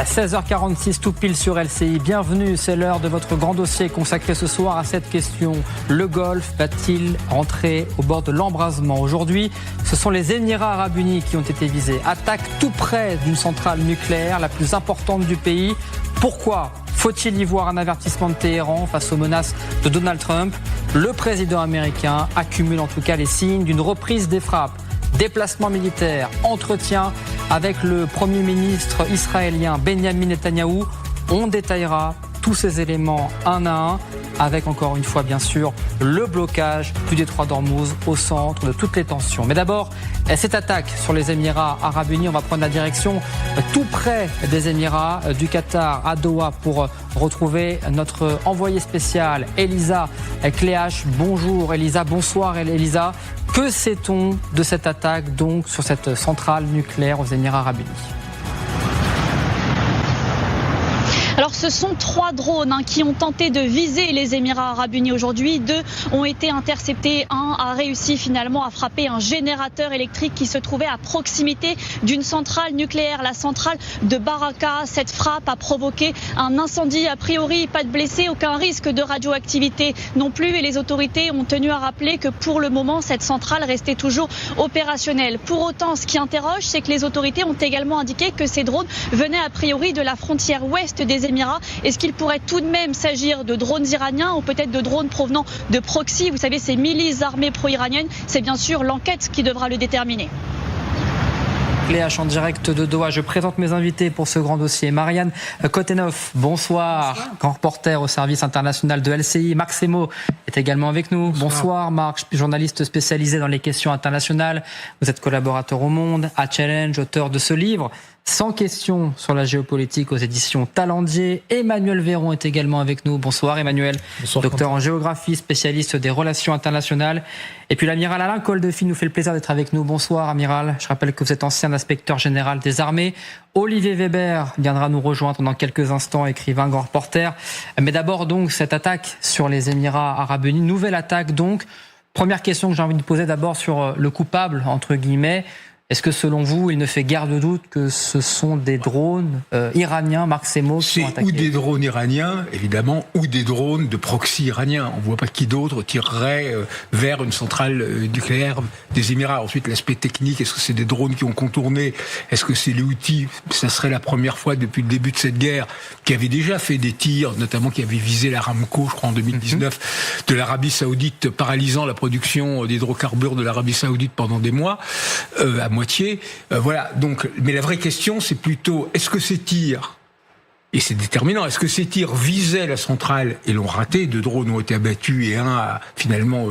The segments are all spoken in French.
16h46 tout pile sur LCI. Bienvenue, c'est l'heure de votre grand dossier consacré ce soir à cette question. Le Golfe va-t-il rentrer au bord de l'embrasement? Aujourd'hui, ce sont les Émirats Arabes Unis qui ont été visés. Attaque tout près d'une centrale nucléaire, la plus importante du pays. Pourquoi faut-il y voir un avertissement de Téhéran face aux menaces de Donald Trump? Le président américain accumule en tout cas les signes d'une reprise des frappes. Déplacement militaire, entretien avec le Premier ministre israélien Benjamin Netanyahou. On détaillera tous ces éléments un à un, avec encore une fois bien sûr le blocage du détroit d'Ormuz au centre de toutes les tensions. Mais d'abord, cette attaque sur les Émirats Arabes Unis, on va prendre la direction tout près des Émirats du Qatar à Doha pour retrouver notre envoyée spéciale Elisa Cléache. Bonjour Elisa, bonsoir Elisa. Que sait-on de cette attaque donc sur cette centrale nucléaire aux Émirats Arabes Unis? Alors ce sont 3 drones qui ont tenté de viser les Émirats Arabes Unis aujourd'hui. 2 ont été interceptés. Un a réussi finalement à frapper un générateur électrique qui se trouvait à proximité d'une centrale nucléaire, la centrale de Baraka. Cette frappe a provoqué un incendie. A priori, pas de blessés, aucun risque de radioactivité non plus. Et les autorités ont tenu à rappeler que pour le moment, cette centrale restait toujours opérationnelle. Pour autant, ce qui interroge, c'est que les autorités ont également indiqué que ces drones venaient a priori de la frontière ouest des Émirats. Est-ce qu'il pourrait tout de même s'agir de drones iraniens ou peut-être de drones provenant de proxy? Vous savez, ces milices armées pro-iraniennes, c'est bien sûr l'enquête qui devra le déterminer. Cléache en direct de Doha. Je présente mes invités pour ce grand dossier. Marianne Kotenoff, bonsoir. Grand reporter au service international de LCI. Marc Semo est également avec nous. Bonsoir Marc, journaliste spécialisé dans les questions internationales. Vous êtes collaborateur au Monde, à Challenge, auteur de ce livre 100 questions sur la géopolitique aux éditions Talendier. Emmanuel Véron est également avec nous. Bonsoir Emmanuel, bonsoir, docteur en géographie, spécialiste des relations internationales. Et puis l'amiral Alain Coldefi nous fait le plaisir d'être avec nous. Bonsoir amiral, je rappelle que vous êtes ancien inspecteur général des armées. Olivier Weber viendra nous rejoindre dans quelques instants, écrivain, grand reporter. Mais d'abord donc cette attaque sur les Émirats Arabes Unis, nouvelle attaque donc. Première question que j'ai envie de poser d'abord sur le coupable, entre guillemets. Est-ce que selon vous, il ne fait guère de doute que ce sont des drones iraniens, Marc Semo, qui sont attaqués? Ou des drones iraniens, évidemment, ou des drones de proxy iraniens. On ne voit pas qui d'autre tirerait vers une centrale nucléaire des Émirats. Ensuite, l'aspect technique, est-ce que c'est des drones qui ont contourné? Est-ce que c'est les Houthis? Ça serait la première fois depuis le début de cette guerre qui avait déjà fait des tirs, notamment qui avait visé l'Aramco, je crois, en 2019, de l'Arabie Saoudite, paralysant la production d'hydrocarbures de l'Arabie Saoudite pendant des mois, à moitié. Voilà. Donc, mais la vraie question, c'est plutôt, est-ce que ces tirs, et c'est déterminant, est-ce que ces tirs visaient la centrale et l'ont raté? 2 drones ont été abattus et un finalement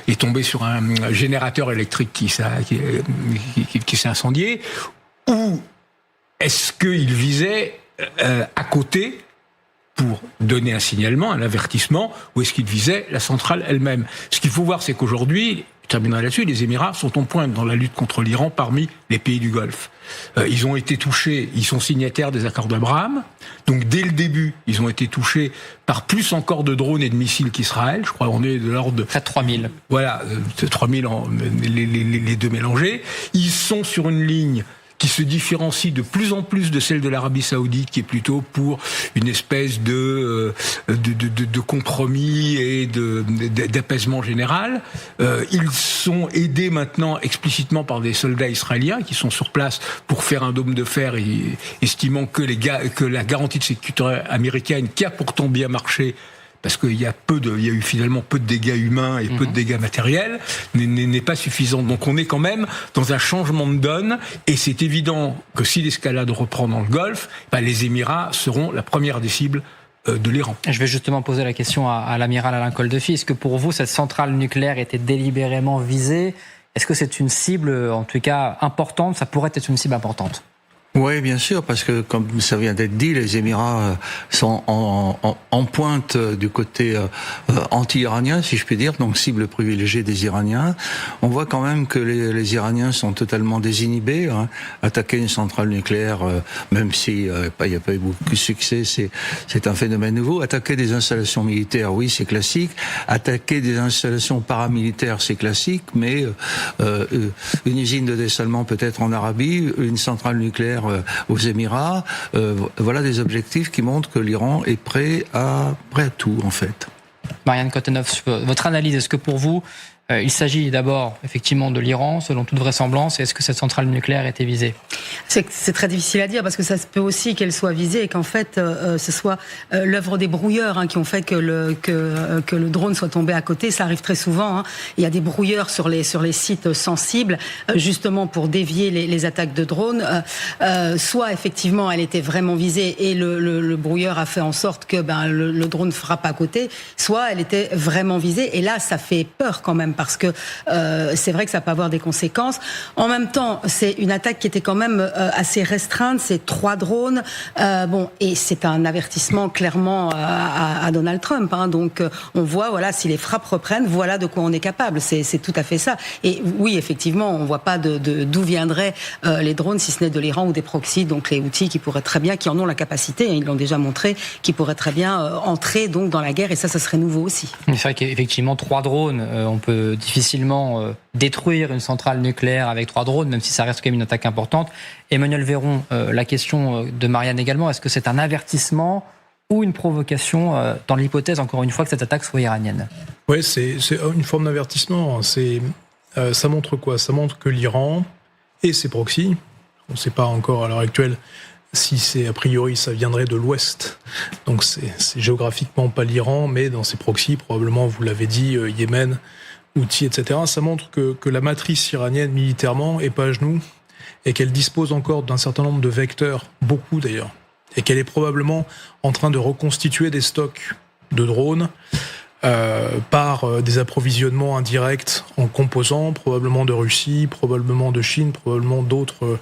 est tombé sur un générateur électrique qui s'est incendié? Ou est-ce qu'ils visaient à côté pour donner un signalement, un avertissement, ou est-ce qu'ils visaient la centrale elle-même? Ce qu'il faut voir, c'est qu'aujourd'hui, je terminerai là-dessus, les Émirats sont en pointe dans la lutte contre l'Iran parmi les pays du Golfe. Ils ont été touchés, ils sont signataires des accords d'Abraham, donc dès le début, ils ont été touchés par plus encore de drones et de missiles qu'Israël. Je crois qu'on est de l'ordre de... Près de 3000. Voilà, 3000 les deux mélangés. Ils sont sur une ligne qui se différencie de plus en plus de celle de l'Arabie Saoudite, qui est plutôt pour une espèce de compromis et d'apaisement général. Ils sont aidés maintenant explicitement par des soldats israéliens qui sont sur place pour faire un dôme de fer, estimant que la garantie de sécurité américaine, qui a pourtant bien marché, parce qu'il y a eu finalement peu de dégâts humains et peu de dégâts matériels, n'est pas suffisante. Donc on est quand même dans un changement de donne, et c'est évident que si l'escalade reprend dans le Golfe, les Émirats seront la première des cibles de l'Iran. Je vais justement poser la question à l'amiral Alain Coldefi. Est-ce que pour vous, cette centrale nucléaire était délibérément visée? Est-ce que c'est une cible, en tout cas, importante? Ça pourrait être une cible importante? Oui, bien sûr, parce que comme ça vient d'être dit, les Émirats sont en pointe du côté anti-iranien, si je puis dire, donc cible privilégiée des Iraniens. On voit quand même que les Iraniens sont totalement désinhibés. Attaquer une centrale nucléaire, même si il n'y a pas eu beaucoup de succès, c'est un phénomène nouveau. Attaquer des installations militaires, oui, c'est classique. Attaquer des installations paramilitaires, c'est classique, mais une usine de dessalement peut-être en Arabie, une centrale nucléaire nucléaire aux Émirats. Voilà des objectifs qui montrent que l'Iran est prêt à tout, en fait. Marianne Cottonov, votre analyse, est-ce que pour vous, il s'agit d'abord effectivement de l'Iran, selon toute vraisemblance, et est-ce que cette centrale nucléaire était visée ? C'est très difficile à dire, parce que ça se peut aussi qu'elle soit visée et qu'en fait ce soit l'œuvre des brouilleurs qui ont fait que le drone soit tombé à côté. Ça arrive très souvent. Il y a des brouilleurs sur les sites sensibles, justement pour dévier les attaques de drones. Soit effectivement elle était vraiment visée et le brouilleur a fait en sorte que le drone frappe à côté, soit elle était vraiment visée. Et là ça fait peur quand même, parce que c'est vrai que ça peut avoir des conséquences. En même temps, c'est une attaque qui était quand même assez restreinte. C'est 3 drones. Et c'est un avertissement clairement à Donald Trump. Donc, on voit, voilà, si les frappes reprennent, voilà de quoi on est capable. C'est tout à fait ça. Et oui, effectivement, on voit pas d'où viendraient les drones, si ce n'est de l'Iran ou des proxys, donc les Houthis qui en ont la capacité, ils l'ont déjà montré, qui pourraient très bien entrer donc dans la guerre. Et ça serait nouveau aussi. C'est vrai qu'effectivement, 3 drones, on peut difficilement détruire une centrale nucléaire avec 3 drones, même si ça reste quand même une attaque importante. Emmanuel Véron, la question de Marianne également, est-ce que c'est un avertissement ou une provocation dans l'hypothèse, encore une fois, que cette attaque soit iranienne ? Oui, c'est une forme d'avertissement. Ça montre quoi ? Ça montre que l'Iran et ses proxys, on ne sait pas encore à l'heure actuelle si c'est a priori ça viendrait de l'Ouest, donc c'est géographiquement pas l'Iran, mais dans ses proxys, probablement, vous l'avez dit, Yémen, Houthis, etc. Ça montre que la matrice iranienne militairement est pas à genoux et qu'elle dispose encore d'un certain nombre de vecteurs, beaucoup d'ailleurs, et qu'elle est probablement en train de reconstituer des stocks de drones par des approvisionnements indirects en composants, probablement de Russie, probablement de Chine, probablement d'autres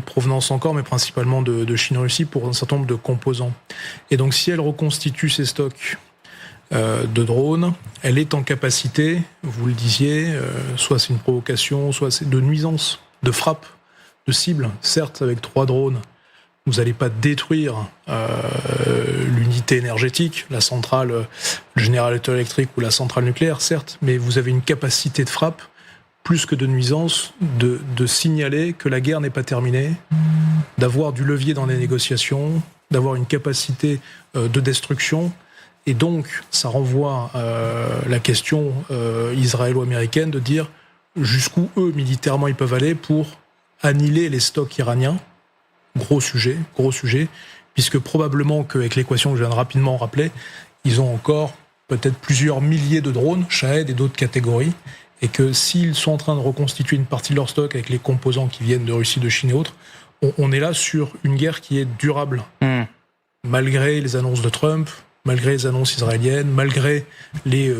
provenances encore, mais principalement de Chine-Russie pour un certain nombre de composants. Et donc si elle reconstitue ses stocks de drones, elle est en capacité, vous le disiez, soit c'est une provocation, soit c'est de nuisance, de frappe, de cible. Certes, avec 3 drones, vous n'allez pas détruire l'unité énergétique, la centrale, le générateur électrique ou la centrale nucléaire, certes, mais vous avez une capacité de frappe plus que de nuisance, de signaler que la guerre n'est pas terminée, d'avoir du levier dans les négociations, d'avoir une capacité de destruction. Et donc, ça renvoie la question israélo-américaine de dire jusqu'où eux, militairement, ils peuvent aller pour annihiler les stocks iraniens. Gros sujet, puisque probablement qu'avec l'équation que je viens de rapidement rappeler, ils ont encore peut-être plusieurs milliers de drones, Shahed et d'autres catégories, et que s'ils sont en train de reconstituer une partie de leur stock avec les composants qui viennent de Russie, de Chine et autres, on est là sur une guerre qui est durable. Malgré les annonces de Trump, malgré les annonces israéliennes, malgré les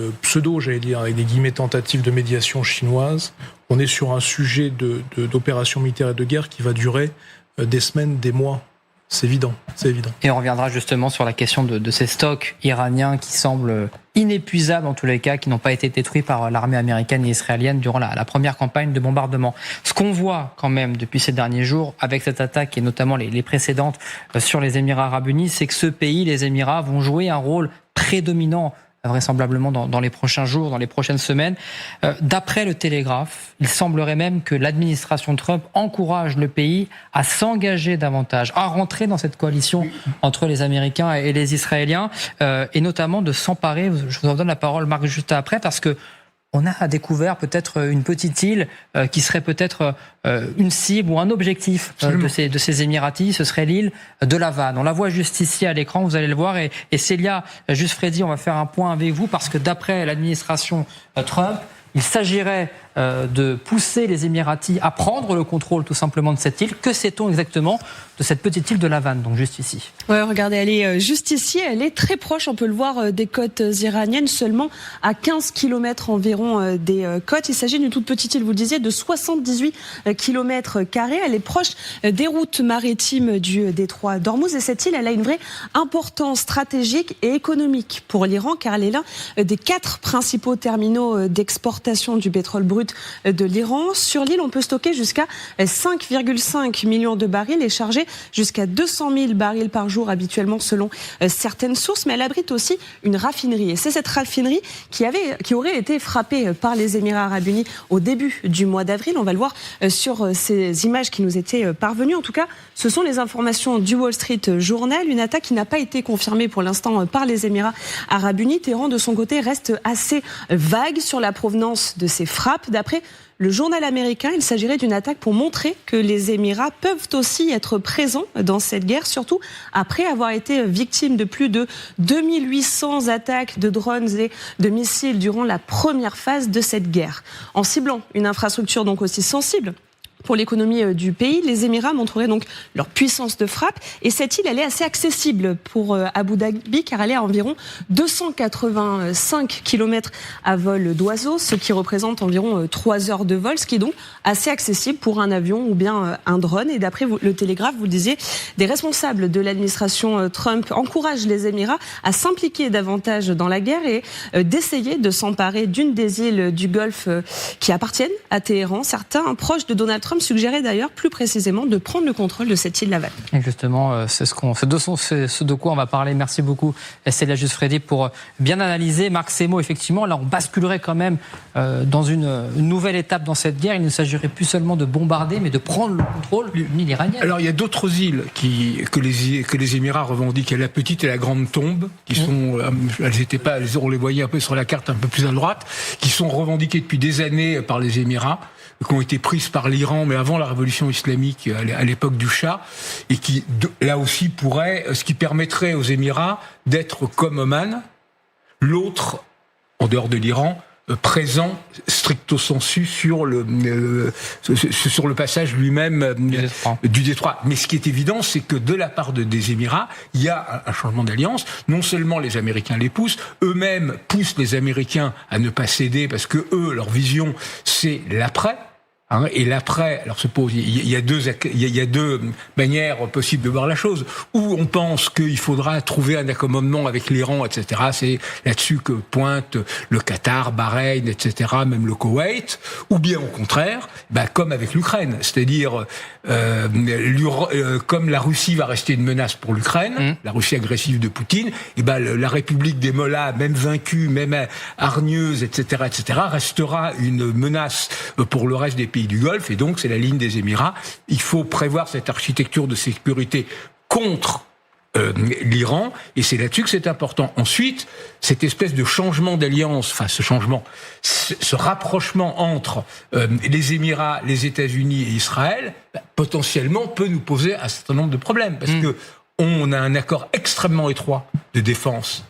j'allais dire, avec des guillemets tentatives de médiation chinoise, on est sur un sujet d'opération militaire et de guerre qui va durer des semaines, des mois. C'est évident. Et on reviendra justement sur la question de ces stocks iraniens qui semblent inépuisables en tous les cas, qui n'ont pas été détruits par l'armée américaine et israélienne durant la première campagne de bombardement. Ce qu'on voit quand même depuis ces derniers jours, avec cette attaque et notamment les précédentes sur les Émirats Arabes Unis, c'est que ce pays, les Émirats, vont jouer un rôle prédominant vraisemblablement dans les prochains jours, dans les prochaines semaines. D'après le Télégraphe, il semblerait même que l'administration Trump encourage le pays à s'engager davantage, à rentrer dans cette coalition entre les Américains et les Israéliens, et notamment de s'emparer, je vous en donne la parole Marc juste après, parce que on a découvert peut-être une petite île qui serait peut-être une cible ou un objectif de ces Émiratis. Ce serait l'île de La Vanne. On la voit juste ici à l'écran, vous allez le voir. Et Célia, juste Freddy, on va faire un point avec vous parce que d'après l'administration Trump, il s'agirait de pousser les Émiratis à prendre le contrôle tout simplement de cette île. Que sait-on exactement de cette petite île de La Vanne, donc juste ici? Ouais, regardez, elle est juste ici, elle est très proche, on peut le voir, des côtes iraniennes, seulement à 15 km environ des côtes. Il s'agit d'une toute petite île, vous le disiez, de 78 km². Elle est proche des routes maritimes du détroit d'Ormuz. Et cette île, elle a une vraie importance stratégique et économique pour l'Iran, car elle est l'un des 4 principaux terminaux d'exportation du pétrole brut brut de l'Iran. Sur l'île, on peut stocker jusqu'à 5,5 millions de barils et charger jusqu'à 200 000 barils par jour habituellement selon certaines sources. Mais elle abrite aussi une raffinerie. Et c'est cette raffinerie qui aurait été frappée par les Émirats Arabes Unis au début du mois d'avril. On va le voir sur ces images qui nous étaient parvenues. En tout cas, ce sont les informations du Wall Street Journal. Une attaque qui n'a pas été confirmée pour l'instant par les Émirats Arabes Unis. Téhéran, de son côté, reste assez vague sur la provenance de ces frappes. D'après le journal américain, il s'agirait d'une attaque pour montrer que les Émirats peuvent aussi être présents dans cette guerre, surtout après avoir été victimes de plus de 2800 attaques de drones et de missiles durant la première phase de cette guerre. En ciblant une infrastructure donc aussi sensible pour l'économie du pays, les Émirats montreraient donc leur puissance de frappe. Et cette île, elle est assez accessible pour Abu Dhabi, car elle est à environ 285 km à vol d'oiseau, ce qui représente environ 3 heures de vol, ce qui est donc assez accessible pour un avion ou bien un drone. Et d'après le Télégraphe, vous le disiez, des responsables de l'administration Trump encouragent les Émirats à s'impliquer davantage dans la guerre et d'essayer de s'emparer d'une des îles du Golfe qui appartiennent à Téhéran. Certains proches de Donald Trump suggérait d'ailleurs plus précisément de prendre le contrôle de cette île Laval. Et justement, c'est ce de quoi on va parler. Merci beaucoup, Célia Justfredi, pour bien analyser. Marc Semo, effectivement, là on basculerait quand même dans une nouvelle étape dans cette guerre. Il ne s'agirait plus seulement de bombarder, mais de prendre le contrôle d'une île iranienne. Alors il y a d'autres îles que les Émirats revendiquent. Il y a la petite et la grande tombe, qui sont, on les voyait un peu sur la carte un peu plus à droite, qui sont revendiquées depuis des années par les Émirats, qui ont été prises par l'Iran, mais avant la révolution islamique, à l'époque du Shah, et qui, là aussi, ce qui permettrait aux Émirats d'être comme Oman, l'autre, en dehors de l'Iran, présent stricto sensu sur le passage lui-même du détroit. Mais ce qui est évident, c'est que de la part des Émirats, il y a un changement d'alliance. Non seulement les Américains les poussent, eux-mêmes poussent les Américains à ne pas céder, parce que eux, leur vision, c'est l'après. Et l'après, alors il y a deux manières possibles de voir la chose. Ou on pense qu'il faudra trouver un accommodement avec l'Iran, etc. C'est là-dessus que pointe le Qatar, Bahreïn, etc., même le Koweït. Ou bien au contraire, comme avec l'Ukraine, c'est-à-dire comme la Russie va rester une menace pour l'Ukraine, la Russie agressive de Poutine, la République des Mollahs, même vaincue, même hargneuse, etc., restera une menace pour le reste des pays du Golfe, et donc c'est la ligne des Émirats. Il faut prévoir cette architecture de sécurité contre l'Iran, et c'est là-dessus que c'est important. Ensuite, cette espèce de changement d'alliance, ce rapprochement entre les Émirats, les États-Unis et Israël, potentiellement peut nous poser un certain nombre de problèmes, parce que on a un accord extrêmement étroit de défense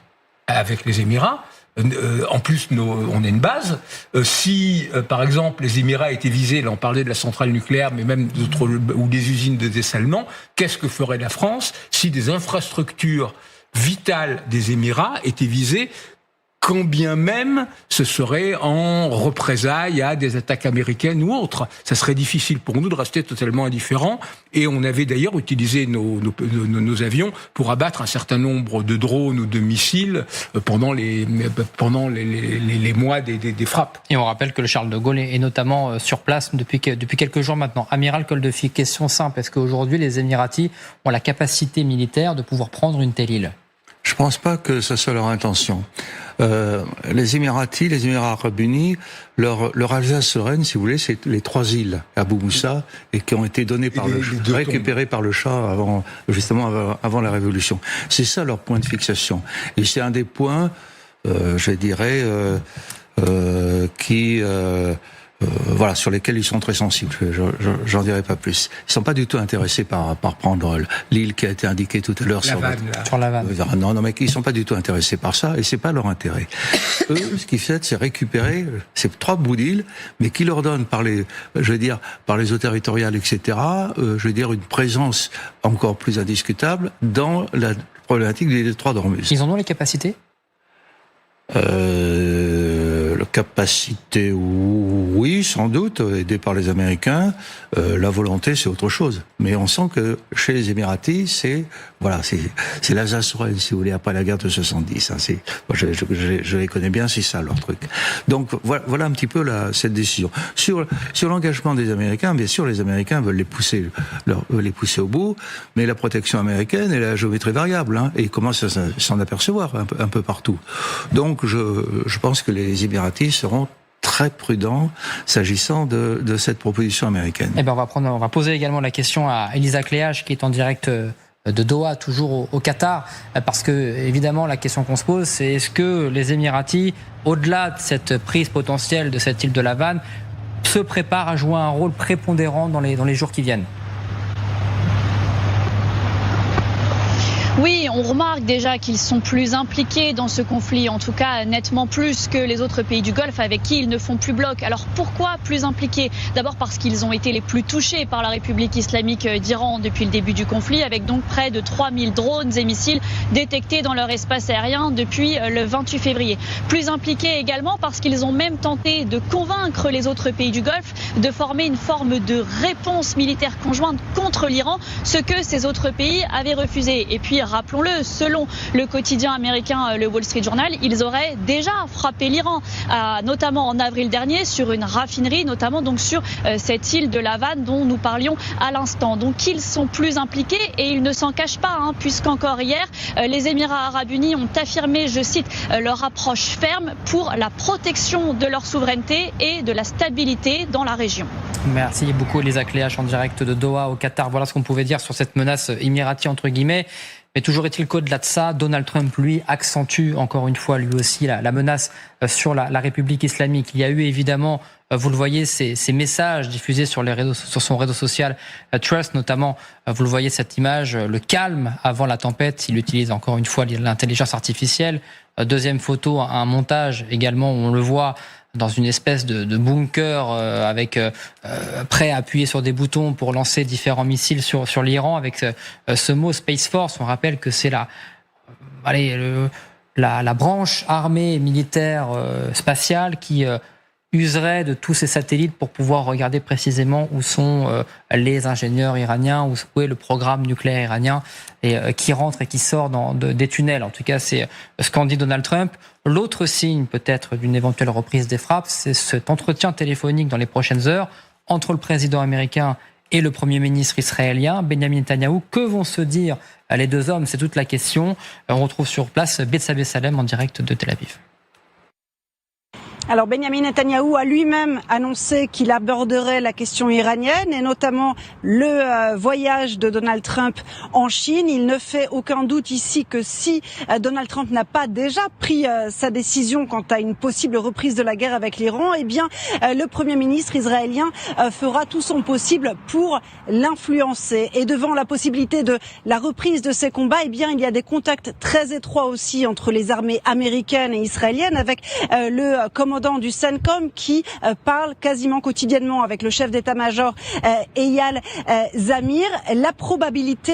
avec les Émirats. En plus, on a une base. Si, par exemple, les Émirats étaient visés, là on parlait de la centrale nucléaire, mais même d'autres, ou des usines de dessalement, qu'est-ce que ferait la France si des infrastructures vitales des Émirats étaient visées, quand bien même ce serait en représailles à des attaques américaines ou autres? Ça serait difficile pour nous de rester totalement indifférents. Et on avait d'ailleurs utilisé nos avions pour abattre un certain nombre de drones ou de missiles pendant les mois des frappes. Et on rappelle que le Charles de Gaulle est notamment sur place depuis quelques jours maintenant. Amiral Koldefi, question simple. Est-ce qu'aujourd'hui les Émiratis ont la capacité militaire de pouvoir prendre une telle île? Je pense pas que ça soit leur intention. Les Émiratis, les Émirats Arabes Unis, leur Alsace-Lorraine, si vous voulez, c'est les 3 îles Abu Moussa et qui ont été données récupérées par le Shah avant la Révolution. C'est ça leur point de fixation. Et c'est un des points, je dirais, sur lesquels ils sont très sensibles. J'en dirai pas plus. Ils sont pas du tout intéressés par prendre l'île qui a été indiquée tout à l'heure sur la vanne. Non, mais ils sont pas du tout intéressés par ça, et c'est pas leur intérêt. Eux, ce qu'ils font, c'est récupérer ces 3 bouts d'île, mais qui leur donnent par les eaux territoriales, etc., une présence encore plus indiscutable dans la problématique des détroits d'Ormuz. Ils en ont les capacités? Le capacité, oui, sans doute, aidé par les Américains. La volonté, c'est autre chose. Mais on sent que chez les Émiratis, c'est l'Alsace-Lorraine, si vous voulez, après la guerre de 70. Hein, je les connais bien, c'est ça leur truc. Donc voilà un petit peu cette décision. Sur l'engagement des Américains, bien sûr, les Américains veulent les pousser au bout, mais la protection américaine est la géométrie variable, hein, et ils commencent à s'en apercevoir un peu partout. Donc je pense que les Émiratis seront très prudents s'agissant de cette proposition américaine. Eh ben on va poser également la question à Elisa Cléache, qui est en direct de Doha, toujours au Qatar, parce que évidemment la question qu'on se pose, c'est est-ce que les Émiratis, au-delà de cette prise potentielle de cette île de La Havane, se préparent à jouer un rôle prépondérant dans les jours qui viennent? Oui, on remarque déjà qu'ils sont plus impliqués dans ce conflit, en tout cas nettement plus que les autres pays du Golfe avec qui ils ne font plus bloc. Alors pourquoi plus impliqués? D'abord parce qu'ils ont été les plus touchés par la République islamique d'Iran depuis le début du conflit, avec donc près de 3000 drones et missiles détectés dans leur espace aérien depuis le 28 février. Plus impliqués également parce qu'ils ont même tenté de convaincre les autres pays du Golfe de former une forme de réponse militaire conjointe contre l'Iran, ce que ces autres pays avaient refusé. Et puis rappelons-le, selon le quotidien américain le Wall Street Journal, ils auraient déjà frappé l'Iran, notamment en avril dernier, sur une raffinerie, notamment donc sur cette île de La Havane dont nous parlions à l'instant. Donc ils sont plus impliqués et ils ne s'en cachent pas, puisqu'encore hier, les Émirats Arabes Unis ont affirmé, je cite, leur approche ferme pour la protection de leur souveraineté et de la stabilité dans la région. Merci beaucoup Elisa Cléache en direct de Doha au Qatar. Voilà ce qu'on pouvait dire sur cette menace émirati entre guillemets. Mais toujours est-il qu'au-delà de ça, Donald Trump, lui, accentue encore une fois, lui aussi, la menace sur la République islamique. Il y a eu évidemment, vous le voyez, ces messages diffusés sur son réseau social Trust, notamment, vous le voyez, cette image, le calme avant la tempête. Il utilise encore une fois l'intelligence artificielle. Deuxième photo, un montage également où on le voit dans une espèce de bunker avec prêt à appuyer sur des boutons pour lancer différents missiles sur l'Iran avec ce mot Space Force. On rappelle que c'est la branche armée militaire spatiale qui userait de tous ces satellites pour pouvoir regarder précisément où sont les ingénieurs iraniens, où est le programme nucléaire iranien et qui rentre et qui sort des tunnels. En tout cas, c'est ce qu'en dit Donald Trump. L'autre signe peut-être d'une éventuelle reprise des frappes, c'est cet entretien téléphonique dans les prochaines heures entre le président américain et le Premier ministre israélien, Benjamin Netanyahou. Que vont se dire les deux hommes? C'est toute la question. On retrouve sur place Betsabé Salem en direct de Tel Aviv. Alors Benjamin Netanyahou a lui-même annoncé qu'il aborderait la question iranienne et notamment le voyage de Donald Trump en Chine. Il ne fait aucun doute ici que si Donald Trump n'a pas déjà pris sa décision quant à une possible reprise de la guerre avec l'Iran, eh bien le Premier ministre israélien fera tout son possible pour l'influencer. Et devant la possibilité de la reprise de ces combats, eh bien il y a des contacts très étroits aussi entre les armées américaines et israéliennes avec le commandant du CENTCOM qui parle quasiment quotidiennement avec le chef d'état-major Eyal Zamir. La probabilité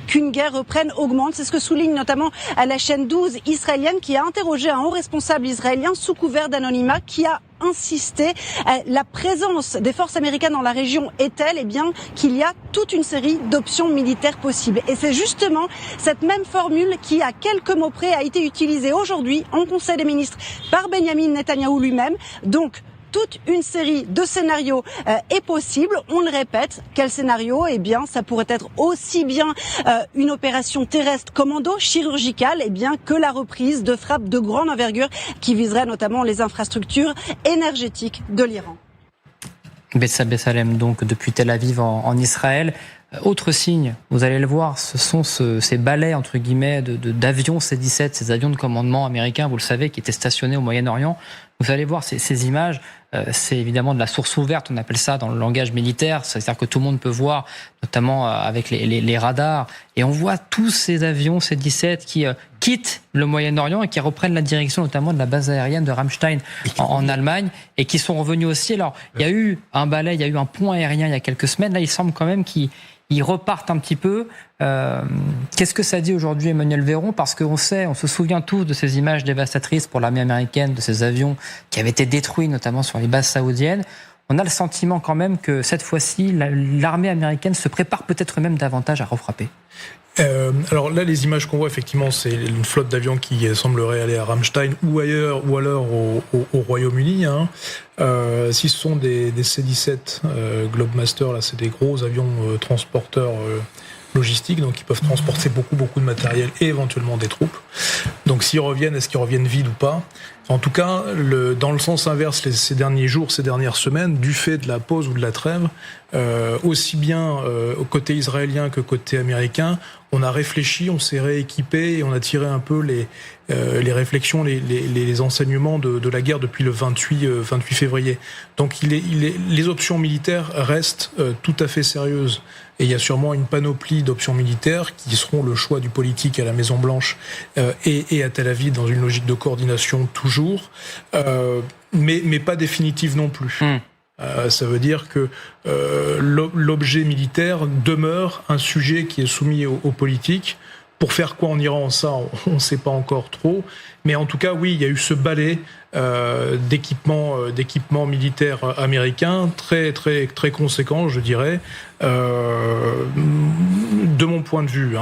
qu'une guerre reprenne augmente. C'est ce que souligne notamment la chaîne 12 israélienne qui a interrogé un haut responsable israélien sous couvert d'anonymat qui a insisté. La présence des forces américaines dans la région est telle qu'il y a toute une série d'options militaires possibles. Et c'est justement cette même formule qui, à quelques mots près, a été utilisée aujourd'hui en Conseil des ministres par Benjamin Netanyahou lui-même. Donc, toute une série de scénarios est possible. On le répète, quel scénario? Eh bien, ça pourrait être aussi bien une opération terrestre commando chirurgicale, que la reprise de frappes de grande envergure qui viserait notamment les infrastructures énergétiques de l'Iran. Betsabé Salem, donc depuis Tel Aviv en Israël. Autre signe, vous allez le voir, ce sont ces balais entre guillemets d'avions C-17, ces avions de commandement américains, vous le savez, qui étaient stationnés au Moyen-Orient. Vous allez voir ces images, c'est évidemment de la source ouverte, on appelle ça dans le langage militaire, c'est-à-dire que tout le monde peut voir, notamment avec les radars, et on voit tous ces avions C-17 qui quittent le Moyen-Orient et qui reprennent la direction notamment de la base aérienne de Ramstein en Allemagne, et qui sont revenus aussi. Alors, il y a eu un balai, il y a eu un pont aérien il y a quelques semaines, là il semble quand même qu'il ils repartent un petit peu. Qu'est-ce que ça dit aujourd'hui Emmanuel Véron? Parce qu'on on se souvient tous de ces images dévastatrices pour l'armée américaine, de ces avions qui avaient été détruits, notamment sur les bases saoudiennes. On a le sentiment quand même que cette fois-ci, l'armée américaine se prépare peut-être même davantage à refrapper. Alors là, les images qu'on voit, effectivement, c'est une flotte d'avions qui semblerait aller à Ramstein ou ailleurs, ou alors au Royaume-Uni. Si ce sont des C-17 Globemaster, là, c'est des gros avions transporteurs logistiques, donc ils peuvent transporter beaucoup de matériel et éventuellement des troupes. Donc s'ils reviennent, est-ce qu'ils reviennent vides ou pas? En tout cas, dans le sens inverse, ces derniers jours, ces dernières semaines, du fait de la pause ou de la trêve, aussi bien au côté israélien que côté américain, on a réfléchi, on s'est rééquipé et on a tiré un peu les réflexions, les enseignements de la guerre depuis le 28 février. Donc les options militaires restent tout à fait sérieuses. Et il y a sûrement une panoplie d'options militaires qui seront le choix du politique à la Maison-Blanche et à Tel Aviv dans une logique de coordination toujours, mais pas définitive non plus. Ça veut dire que l'objet militaire demeure un sujet qui est soumis aux politiques. Pour faire quoi en Iran, ça, on ne sait pas encore trop. Mais en tout cas, oui, il y a eu ce balai d'équipements militaires américains très conséquent, je dirais, de mon point de vue.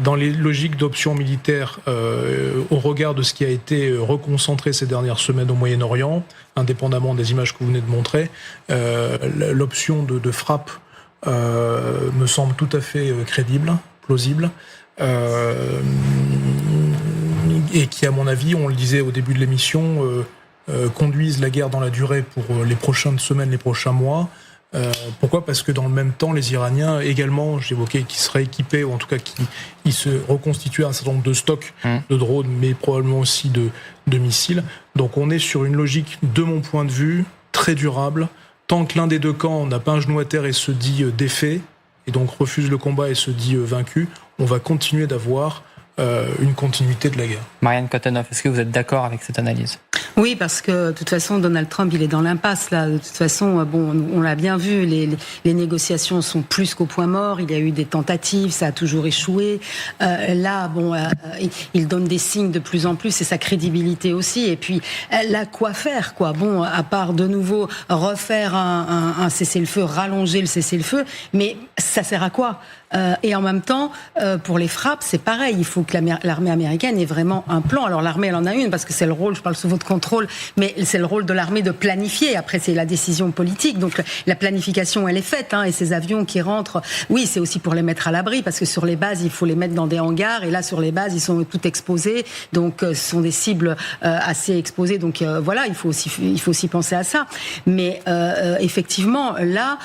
Dans les logiques d'options militaires, au regard de ce qui a été reconcentré ces dernières semaines au Moyen-Orient, indépendamment des images que vous venez de montrer, l'option de frappe me semble tout à fait crédible, plausible, et qui, à mon avis, on le disait au début de l'émission, conduisent la guerre dans la durée pour les prochaines semaines, les prochains mois. Pourquoi ? Parce que dans le même temps, les Iraniens également, j'évoquais, qui seraient équipés, ou en tout cas qui se reconstituaient un certain nombre de stocks de drones, mais probablement aussi de missiles. Donc on est sur une logique, de mon point de vue, très durable. Tant que l'un des deux camps n'a pas un genou à terre et se dit défait, et donc refuse le combat et se dit vaincu, on va continuer d'avoir une continuité de la guerre. Marianne Cotenoff, est-ce que vous êtes d'accord avec cette analyse ? Oui, parce que de toute façon, Donald Trump, il est dans l'impasse là. De toute façon, bon, on l'a bien vu, les négociations sont plus qu'au point mort. Il y a eu des tentatives, ça a toujours échoué. Là, bon, il donne des signes de plus en plus, et sa crédibilité aussi. Et puis, là, quoi faire, quoi ? Bon, à part de nouveau refaire un cessez-le-feu, rallonger le cessez-le-feu, mais ça sert à quoi ? Et en même temps, pour les frappes, c'est pareil. Il faut que l'armée américaine ait vraiment un plan. Alors l'armée, elle en a une, parce que c'est le rôle, je parle sous votre contrôle, mais c'est le rôle de l'armée de planifier. Après, c'est la décision politique. Donc la planification, elle est faite. Et ces avions qui rentrent, oui, c'est aussi pour les mettre à l'abri, parce que sur les bases, il faut les mettre dans des hangars. Et là, sur les bases, ils sont tout exposés. Donc ce sont des cibles assez exposées. Donc voilà, il faut aussi penser à ça. Mais effectivement, là,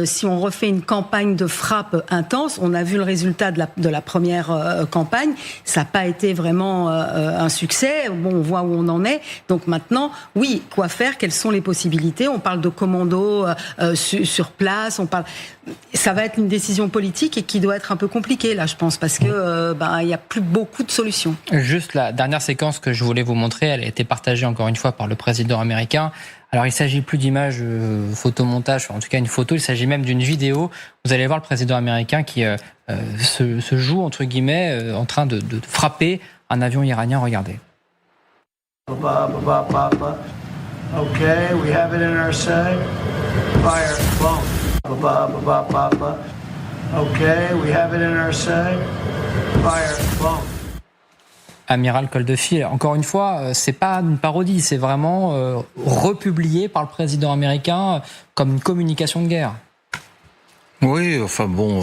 si on refait une campagne de frappe intense, on a vu le résultat de la première campagne. Ça n'a pas été vraiment un succès. Bon, on voit où on en est. Donc maintenant, oui, quoi faire ? Quelles sont les possibilités ? On parle de commandos sur place. Ça va être une décision politique et qui doit être un peu compliquée là, je pense, parce que il n'y a plus beaucoup de solutions. Juste la dernière séquence que je voulais vous montrer, elle a été partagée encore une fois par le président américain. Alors, il ne s'agit plus d'images photomontage, en tout cas une photo, il s'agit même d'une vidéo. Vous allez voir le président américain qui se joue, entre guillemets, en train de frapper un avion iranien. Regardez. Okay, we have it in our sight. Fire, boom. Okay, we have it in our sight. Fire, boom. Amiral Coldefi, encore une fois, c'est pas une parodie, c'est vraiment republié par le président américain comme une communication de guerre. Oui, enfin bon,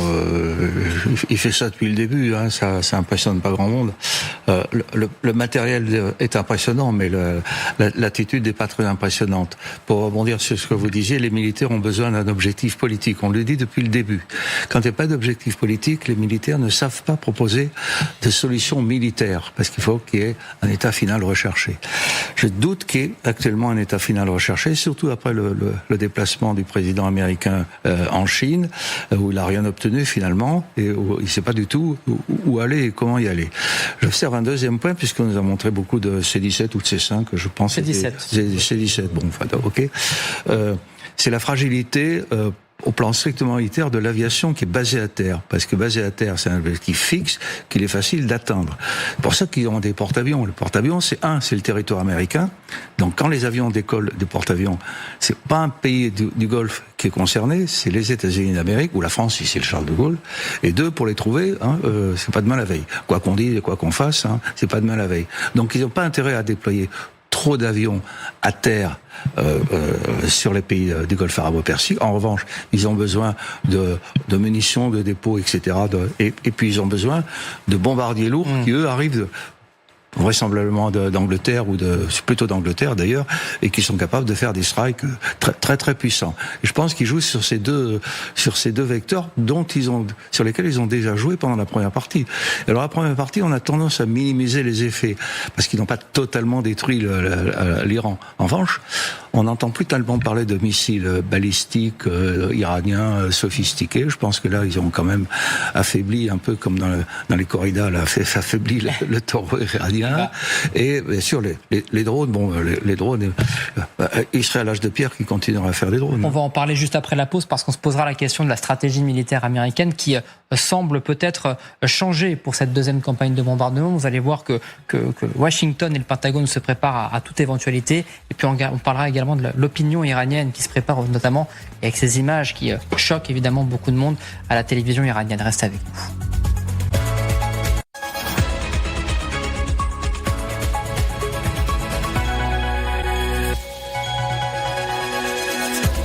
il fait ça depuis le début, ça impressionne pas grand monde. Le matériel est impressionnant, mais l'attitude n'est pas très impressionnante. Pour rebondir sur ce que vous disiez, les militaires ont besoin d'un objectif politique. On le dit depuis le début. Quand il n'y a pas d'objectif politique, les militaires ne savent pas proposer de solutions militaires, parce qu'il faut qu'il y ait un état final recherché. Je doute qu'il y ait actuellement un état final recherché, surtout après le déplacement du président américain en Chine, où il n'a rien obtenu finalement, et où il ne sait pas du tout où aller et comment y aller. J'observe un deuxième point, puisqu'on nous a montré beaucoup de C-17 ou de C-5, je pense. C-17. C-17, bon, enfin, ok. C'est la fragilité au plan strictement militaire de l'aviation qui est basée à terre. Parce que basée à terre, c'est un objectif fixe qu'il est facile d'atteindre. C'est pour ça qu'ils ont des porte-avions. Le porte-avions, c'est le territoire américain. Donc quand les avions décollent des porte-avions, c'est pas un pays du Golfe qui est concerné, c'est les États-Unis d'Amérique, ou la France si c'est le Charles de Gaulle. Et deux, pour les trouver, c'est pas demain la veille. Quoi qu'on dise et quoi qu'on fasse, c'est pas demain la veille. Donc ils n'ont pas intérêt à déployer trop d'avions à terre sur les pays du Golfe arabo-persique. En revanche, ils ont besoin de munitions, de dépôts, etc. Et puis ils ont besoin de bombardiers lourds qui, eux, arrivent vraisemblablement d'Angleterre plutôt d'Angleterre d'ailleurs, et qui sont capables de faire des strikes très très très puissants. Et je pense qu'ils jouent sur ces deux vecteurs sur lesquels ils ont déjà joué pendant la première partie. Alors la première partie, on a tendance à minimiser les effets parce qu'ils n'ont pas totalement détruit l'Iran. En revanche, on n'entend plus tellement parler de missiles balistiques iraniens sophistiqués. Je pense que là, ils ont quand même affaibli un peu comme dans les corridas, là, affaibli le taureau iranien. Et bien sûr, les drones, les drones, il serait à l'âge de pierre qui continuera à faire des drones. On va en parler juste après la pause parce qu'on se posera la question de la stratégie militaire américaine qui semble peut-être changer pour cette deuxième campagne de bombardement. Vous allez voir que Washington et le Pentagone se préparent à toute éventualité. Et puis on parlera également de l'opinion iranienne qui se prépare notamment avec ces images qui choquent évidemment beaucoup de monde à la télévision iranienne. Restez avec nous.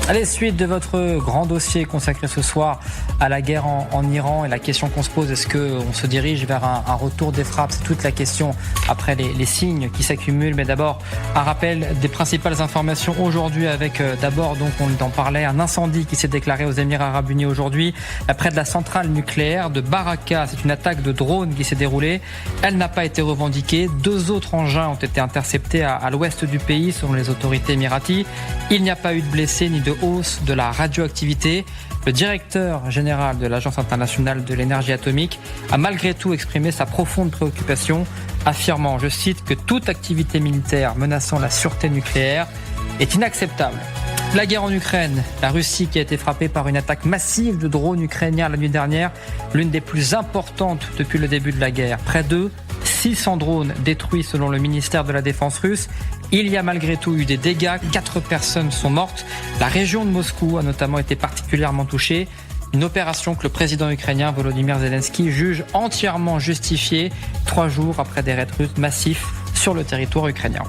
Allez, suite de votre grand dossier consacré ce soir à la guerre en Iran et la question qu'on se pose, est-ce qu'on se dirige vers un retour des frappes? C'est toute la question après les signes qui s'accumulent. Mais d'abord, un rappel des principales informations aujourd'hui avec d'abord, donc on en parlait, un incendie qui s'est déclaré aux Émirats Arabes Unis aujourd'hui près de la centrale nucléaire de Baraka. C'est une attaque de drone qui s'est déroulée. Elle n'a pas été revendiquée. 2 autres engins ont été interceptés à l'ouest du pays selon les autorités émiraties. Il n'y a pas eu de blessés ni de hausse de la radioactivité. Le directeur général de l'Agence internationale de l'énergie atomique a malgré tout exprimé sa profonde préoccupation, affirmant, je cite, que toute activité militaire menaçant la sûreté nucléaire est inacceptable. La guerre en Ukraine, la Russie qui a été frappée par une attaque massive de drones ukrainiens la nuit dernière, l'une des plus importantes depuis le début de la guerre. Près de 600 drones détruits selon le ministère de la Défense russe. Il y a malgré tout eu des dégâts, 4 personnes sont mortes. La région de Moscou a notamment été particulièrement touchée. Une opération que le président ukrainien Volodymyr Zelensky juge entièrement justifiée 3 jours après des raids russes massifs sur le territoire ukrainien.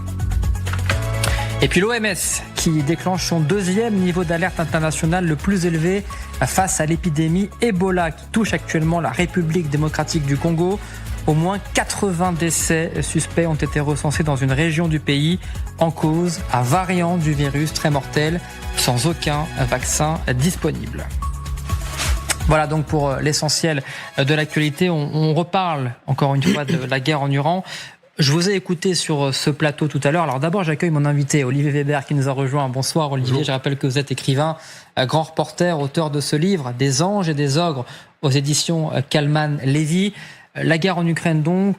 Et puis l'OMS qui déclenche son 2e niveau d'alerte internationale le plus élevé face à l'épidémie Ebola qui touche actuellement la République démocratique du Congo. Au moins 80 décès suspects ont été recensés dans une région du pays, en cause un variant du virus très mortel, sans aucun vaccin disponible. Voilà donc pour l'essentiel de l'actualité. On reparle encore une fois de la guerre en Iran. Je vous ai écouté sur ce plateau tout à l'heure. Alors d'abord, j'accueille mon invité, Olivier Weber, qui nous a rejoint. Bonsoir Olivier, bonjour. Je rappelle que vous êtes écrivain, grand reporter, auteur de ce livre, Des anges et des ogres, aux éditions Kalman Levy. La guerre en Ukraine donc,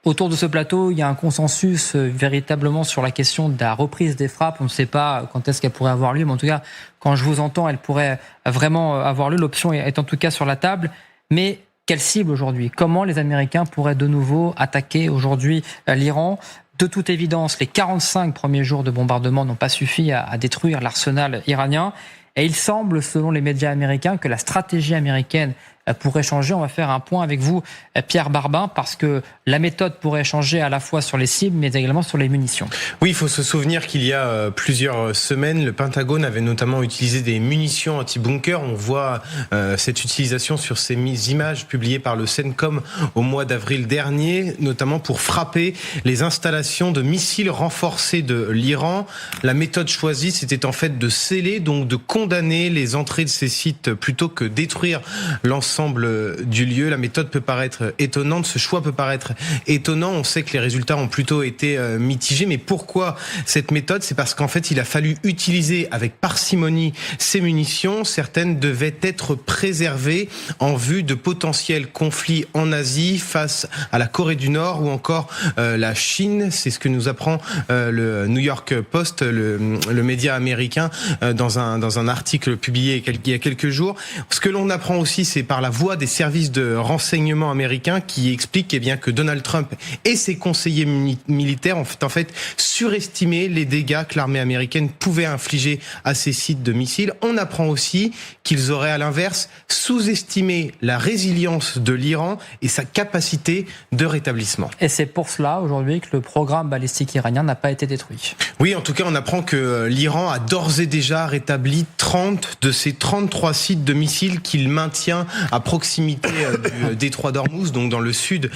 autour de ce plateau, il y a un consensus véritablement sur la question de la reprise des frappes. On ne sait pas quand est-ce qu'elle pourrait avoir lieu, mais en tout cas, quand je vous entends, elle pourrait vraiment avoir lieu. L'option est en tout cas sur la table. Mais quelle cible aujourd'hui? Comment les Américains pourraient de nouveau attaquer aujourd'hui l'Iran? De toute évidence, les 45 premiers jours de bombardement n'ont pas suffi à détruire l'arsenal iranien. Et il semble, selon les médias américains, que la stratégie américaine pourrait changer. On va faire un point avec vous, Pierre Barbin, parce que la méthode pourrait changer à la fois sur les cibles, mais également sur les munitions. Oui, il faut se souvenir qu'il y a plusieurs semaines, le Pentagone avait notamment utilisé des munitions anti-bunker. On voit cette utilisation sur ces images publiées par le CENTCOM au mois d'avril dernier, notamment pour frapper les installations de missiles renforcés de l'Iran. La méthode choisie, c'était en fait de sceller, donc de condamner les entrées de ces sites plutôt que détruire l'ensemble l'ensemble du lieu. La méthode peut paraître étonnante, ce choix peut paraître étonnant. On sait que les résultats ont plutôt été mitigés, mais pourquoi cette méthode? C'est parce qu'en fait, il a fallu utiliser avec parcimonie ces munitions. Certaines devaient être préservées en vue de potentiels conflits en Asie face à la Corée du Nord ou encore la Chine. C'est ce que nous apprend le New York Post, le média américain, dans un article publié il y a quelques jours. Ce que l'on apprend aussi, c'est par la voix des services de renseignement américains qui expliquent que Donald Trump et ses conseillers militaires ont en fait surestimé les dégâts que l'armée américaine pouvait infliger à ces sites de missiles. On apprend aussi qu'ils auraient à l'inverse sous-estimé la résilience de l'Iran et sa capacité de rétablissement. Et c'est pour cela aujourd'hui que le programme balistique iranien n'a pas été détruit. Oui, en tout cas, on apprend que l'Iran a d'ores et déjà rétabli 30 de ses 33 sites de missiles qu'il maintient à proximité du détroit d'Ormuz, donc dans le sud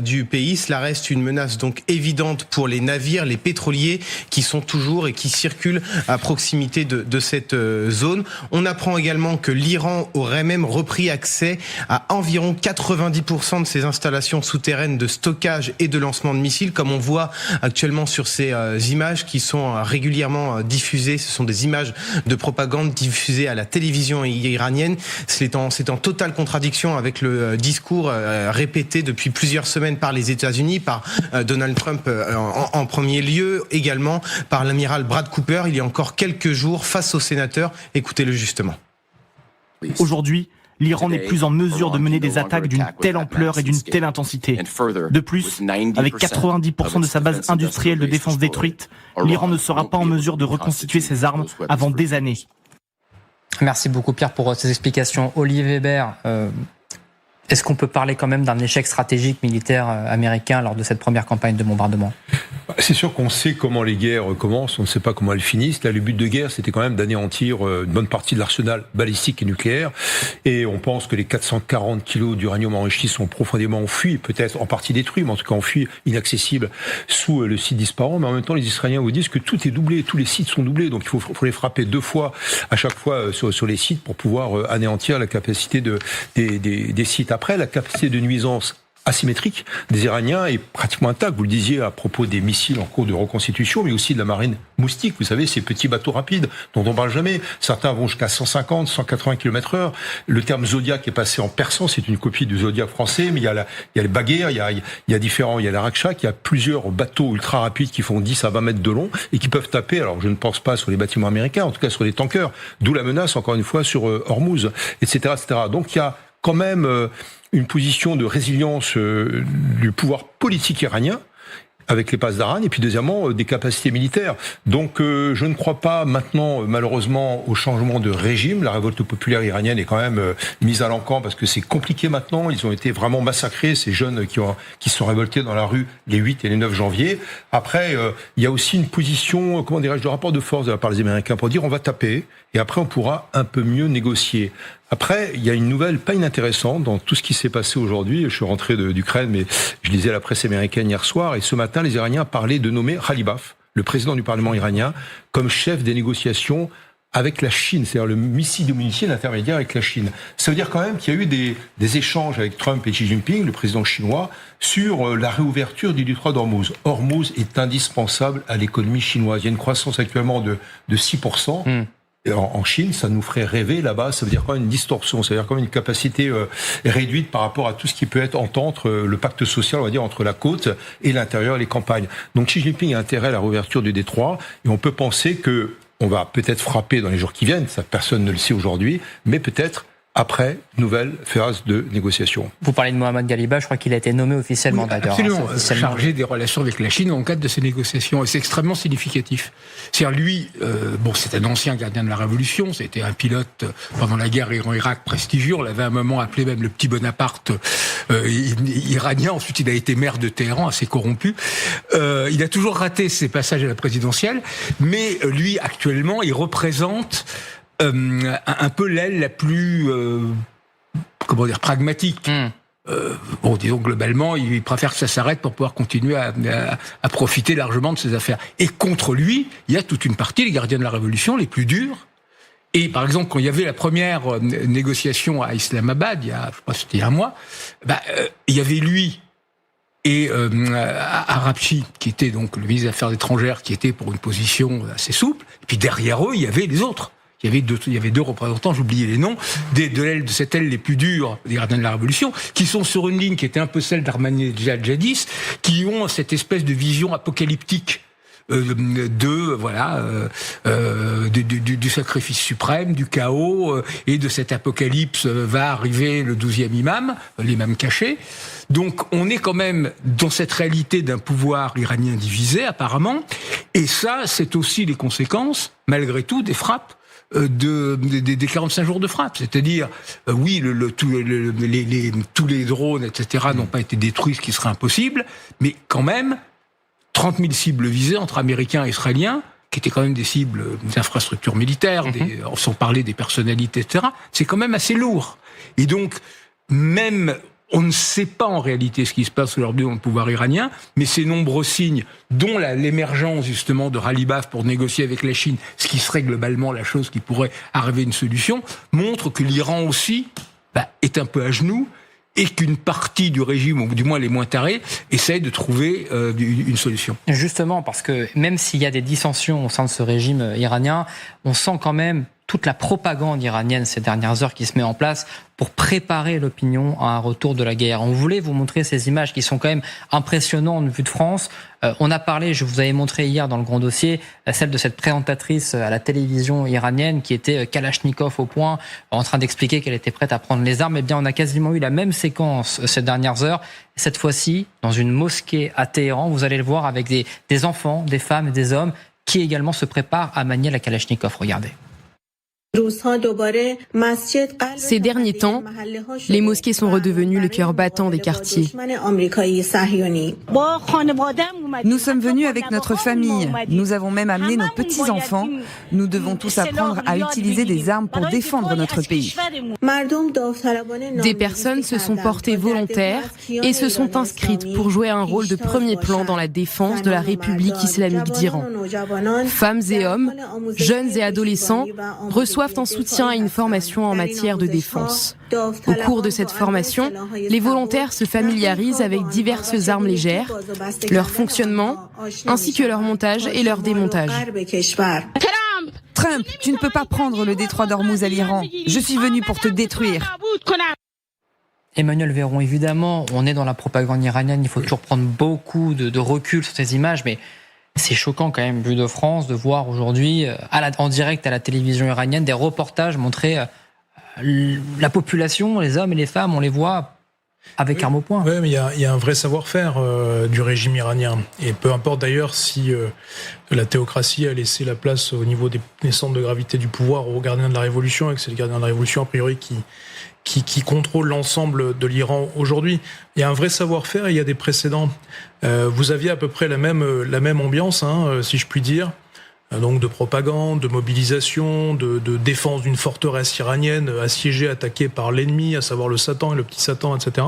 du pays. Cela reste une menace donc évidente pour les navires, les pétroliers qui sont toujours et qui circulent à proximité de cette zone. On apprend également que l'Iran aurait même repris accès à environ 90% de ses installations souterraines de stockage et de lancement de missiles, comme on voit actuellement sur ces images qui sont régulièrement diffusées. Ce sont des images de propagande diffusées à la télévision iranienne. C'est en totale contradiction avec le discours répété depuis plusieurs semaines par les États-Unis, par Donald Trump en premier lieu, également par l'amiral Brad Cooper il y a encore quelques jours face aux sénateurs. Écoutez-le justement. Aujourd'hui, l'Iran n'est plus en mesure de mener des attaques d'une telle ampleur et d'une telle intensité. De plus, avec 90% de sa base industrielle de défense détruite, l'Iran ne sera pas en mesure de reconstituer ses armes avant des années. Merci beaucoup Pierre pour ces explications. Olivier Weber, est-ce qu'on peut parler quand même d'un échec stratégique militaire américain lors de cette première campagne de bombardement ? C'est sûr qu'on sait comment les guerres commencent, on ne sait pas comment elles finissent. Là, le but de guerre, c'était quand même d'anéantir une bonne partie de l'arsenal balistique et nucléaire. Et on pense que les 440 kilos d'uranium enrichi sont profondément enfouis, peut-être en partie détruits, mais en tout cas enfouis, inaccessibles sous le site d'Ispahan. Mais en même temps, les Israéliens vous disent que tout est doublé, tous les sites sont doublés. Donc il faut les frapper 2 fois à chaque fois sur les sites pour pouvoir anéantir la capacité des sites. Après, la capacité de nuisance asymétrique des Iraniens est pratiquement intacte. Vous le disiez à propos des missiles en cours de reconstitution, mais aussi de la marine moustique. Vous savez, ces petits bateaux rapides dont on parle jamais. Certains vont jusqu'à 150, 180 km/h. Le terme Zodiac est passé en persan. C'est une copie du Zodiac français, mais il y a les baguettes, il y a la Rakshak, il y a plusieurs bateaux ultra rapides qui font 10 à 20 mètres de long et qui peuvent taper, alors je ne pense pas sur les bâtiments américains, en tout cas sur les tankers. D'où la menace, encore une fois, sur Hormuz, etc., etc. Donc il y a quand même une position de résilience du pouvoir politique iranien avec les passes d'Aran, et puis deuxièmement des capacités militaires. Donc je ne crois pas maintenant malheureusement au changement de régime. La révolte populaire iranienne est quand même mise à l'encan parce que c'est compliqué maintenant. Ils ont été vraiment massacrés, ces jeunes qui se sont révoltés dans la rue les 8 et les 9 janvier. Après, il y a aussi une position, comment dirais-je, de rapport de force de la part des Américains pour dire on va taper et après on pourra un peu mieux négocier. Après, il y a une nouvelle pas inintéressante dans tout ce qui s'est passé aujourd'hui. Je suis rentré d'Ukraine, mais je lisais la presse américaine hier soir, et ce matin, les Iraniens parlaient de nommer Ghalibaf, le président du Parlement iranien, comme chef des négociations avec la Chine, c'est-à-dire le missile de munitions intermédiaire avec la Chine. Ça veut dire quand même qu'il y a eu des échanges avec Trump et Xi Jinping, le président chinois, sur la réouverture du détroit d'Ormuz. Hormuz est indispensable à l'économie chinoise. Il y a une croissance actuellement de 6%. En Chine, ça nous ferait rêver là-bas, ça veut dire quand même une distorsion, ça veut dire quand même une capacité réduite par rapport à tout ce qui peut être entente, le pacte social, on va dire, entre la côte et l'intérieur et les campagnes. Donc Xi Jinping a intérêt à la réouverture du détroit, et on peut penser que on va peut-être frapper dans les jours qui viennent, ça personne ne le sait aujourd'hui, mais peut-être après nouvelle phase de négociation. Vous parlez de Mohammad Ghalibaf, je crois qu'il a été nommé officiellement d'ailleurs. Absolument, chargé des relations avec la Chine dans le cadre de ces négociations, et c'est extrêmement significatif. C'est-à-dire lui, c'est un ancien gardien de la Révolution, c'était un pilote pendant la guerre Iran-Irak prestigieux, on l'avait à un moment appelé même le petit Bonaparte iranien, ensuite il a été maire de Téhéran, assez corrompu. Il a toujours raté ses passages à la présidentielle, mais lui actuellement il représente un peu l'aile la plus, pragmatique. Disons globalement, il préfère que ça s'arrête pour pouvoir continuer à profiter largement de ses affaires. Et contre lui, il y a toute une partie, les gardiens de la Révolution, les plus durs, Et par exemple, quand il y avait la première négociation à Islamabad, je sais pas, c'était il y a un mois, il y avait lui et Arabchi, qui était donc le ministre des Affaires étrangères, qui était pour une position assez souple. Et puis derrière eux, il y avait les autres. Il y avait deux représentants, j'oubliais les noms, de cette aile les plus dures des gardiens de la Révolution, qui sont sur une ligne qui était un peu celle d'Ahmadinejad Jadis, qui ont cette espèce de vision apocalyptique du sacrifice suprême, du chaos, et de cette apocalypse va arriver le 12e imam, l'imam caché. Donc on est quand même dans cette réalité d'un pouvoir iranien divisé apparemment, et ça c'est aussi les conséquences, malgré tout, des frappes des 45 jours de frappe. C'est-à-dire, oui, tous les drones, etc., n'ont pas été détruits, ce qui serait impossible, mais quand même, 30 000 cibles visées entre Américains et Israéliens, qui étaient quand même des cibles, des infrastructures militaires, sans parler des personnalités, etc., c'est quand même assez lourd. Et donc, même, on ne sait pas en réalité ce qui se passe aujourd'hui dans le pouvoir iranien, mais ces nombreux signes, dont l'émergence justement de Ghalibaf pour négocier avec la Chine, ce qui serait globalement la chose qui pourrait arriver à une solution, montrent que l'Iran aussi est un peu à genoux, et qu'une partie du régime, ou du moins les moins tarés, essaye de trouver une solution. Justement, parce que même s'il y a des dissensions au sein de ce régime iranien, on sent quand même toute la propagande iranienne ces dernières heures qui se met en place pour préparer l'opinion à un retour de la guerre. On voulait vous montrer ces images qui sont quand même impressionnantes vue de France. On a parlé, je vous avais montré hier dans le grand dossier, celle de cette présentatrice à la télévision iranienne qui était Kalachnikov au point, en train d'expliquer qu'elle était prête à prendre les armes. Eh bien, on a quasiment eu la même séquence ces dernières heures. Cette fois-ci, dans une mosquée à Téhéran, vous allez le voir avec des enfants, des femmes et des hommes qui également se préparent à manier la Kalachnikov. Regardez. Ces derniers temps, les mosquées sont redevenues le cœur battant des quartiers. Nous sommes venus avec notre famille. Nous avons même amené nos petits-enfants. Nous devons tous apprendre à utiliser des armes pour défendre notre pays. Des personnes se sont portées volontaires et se sont inscrites pour jouer un rôle de premier plan dans la défense de la République islamique d'Iran. Femmes et hommes, jeunes et adolescents reçoivent en soutien à une formation en matière de défense. Au cours de cette formation, les volontaires se familiarisent avec diverses armes légères, leur fonctionnement, ainsi que leur montage et leur démontage. Trump, tu ne peux pas prendre le détroit d'Ormuz à l'Iran. Je suis venu pour te détruire. Emmanuel Véron, évidemment, on est dans la propagande iranienne, il faut toujours prendre beaucoup de recul sur ces images, mais c'est choquant quand même, vu de France, de voir aujourd'hui, en direct à la télévision iranienne, des reportages montrer la population, les hommes et les femmes, on les voit avec armes au poing. Oui, mais il y a un vrai savoir-faire du régime iranien. Et peu importe d'ailleurs si la théocratie a laissé la place au niveau des centres de gravité du pouvoir aux gardiens de la Révolution, et que c'est les gardiens de la Révolution, a priori, qui contrôle l'ensemble de l'Iran aujourd'hui. Il y a un vrai savoir-faire et il y a des précédents. Vous aviez à peu près la même ambiance, si je puis dire, donc de propagande, de mobilisation, de défense d'une forteresse iranienne assiégée, attaquée par l'ennemi, à savoir le Satan et le petit Satan, etc.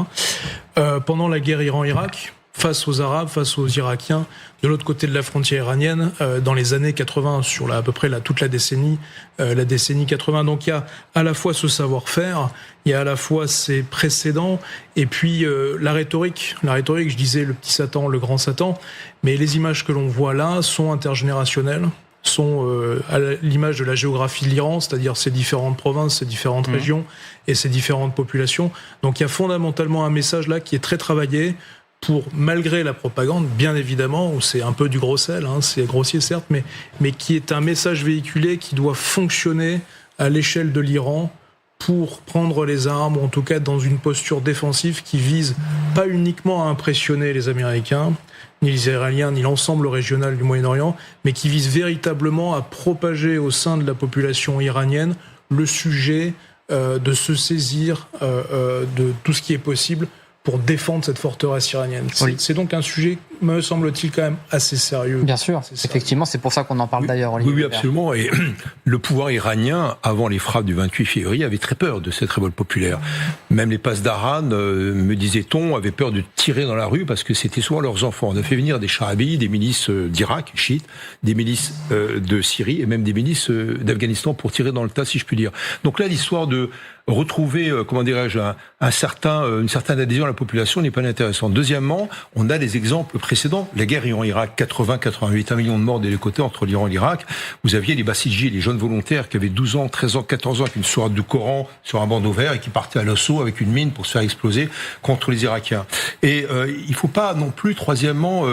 Pendant la guerre Iran-Irak, face aux Arabes, face aux Irakiens, de l'autre côté de la frontière iranienne, dans les années 80, sur à peu près toute la décennie 80. Donc il y a à la fois ce savoir-faire, il y a à la fois ces précédents, et puis la rhétorique, je disais le petit Satan, le grand Satan, mais les images que l'on voit là sont intergénérationnelles, sont à l'image de la géographie de l'Iran, c'est-à-dire ses différentes provinces, ses différentes régions et ses différentes populations. Donc il y a fondamentalement un message là qui est très travaillé, pour, malgré la propagande, bien évidemment, où c'est un peu du gros sel, c'est grossier certes, mais qui est un message véhiculé qui doit fonctionner à l'échelle de l'Iran pour prendre les armes, ou en tout cas dans une posture défensive qui vise pas uniquement à impressionner les Américains, ni les Israéliens, ni l'ensemble régional du Moyen-Orient, mais qui vise véritablement à propager au sein de la population iranienne le sujet de se saisir de tout ce qui est possible pour défendre cette forteresse iranienne. C'est donc un sujet me semble-t-il quand même assez sérieux. Bien sûr, effectivement, c'est pour ça qu'on en parle d'ailleurs, Olivier. Oui, absolument. Et le pouvoir iranien, avant les frappes du 28 février, avait très peur de cette révolte populaire. Même les Pasdaran, me disait-on, avaient peur de tirer dans la rue parce que c'était souvent leurs enfants. On a fait venir des charabis, des milices d'Irak, chiites, des milices de Syrie et même des milices d'Afghanistan pour tirer dans le tas, si je puis dire. Donc là, l'histoire de retrouver, une certaine adhésion à la population n'est pas intéressante. Deuxièmement, on a des exemples précédents. La guerre Iran-Irak, 80-88, 1 million de morts des deux côtés entre l'Iran et l'Irak. Vous aviez les Bassidji, les jeunes volontaires qui avaient 12 ans, 13 ans, 14 ans, avec une sourate du Coran sur un bandeau vert et qui partaient à l'assaut avec une mine pour se faire exploser contre les Irakiens. Et il faut pas non plus, troisièmement,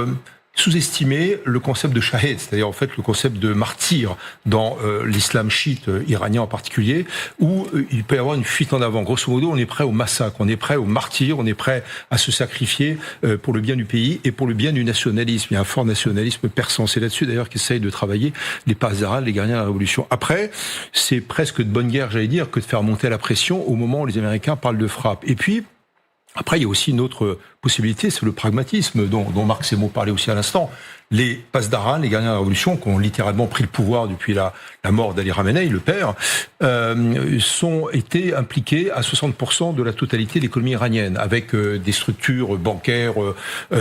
sous-estimer le concept de shahid, c'est-à-dire en fait le concept de martyr dans l'islam chiite iranien en particulier, où il peut y avoir une fuite en avant. Grosso modo, on est prêt au massacre, on est prêt au martyr, on est prêt à se sacrifier pour le bien du pays et pour le bien du nationalisme. Il y a un fort nationalisme persan. C'est là-dessus d'ailleurs qu'essayent de travailler les Pasdaran, les gardiens de la Révolution. Après, c'est presque de bonne guerre, j'allais dire, que de faire monter la pression au moment où les Américains parlent de frappe. Et puis, après, il y a aussi une autre possibilité, c'est le pragmatisme dont Marc Semo parlait aussi à l'instant. Les Pasdaran, les gardiens de la Révolution, qui ont littéralement pris le pouvoir depuis la mort d'Ali Khamenei, le père, été impliqués à 60% de la totalité de l'économie iranienne, avec des structures bancaires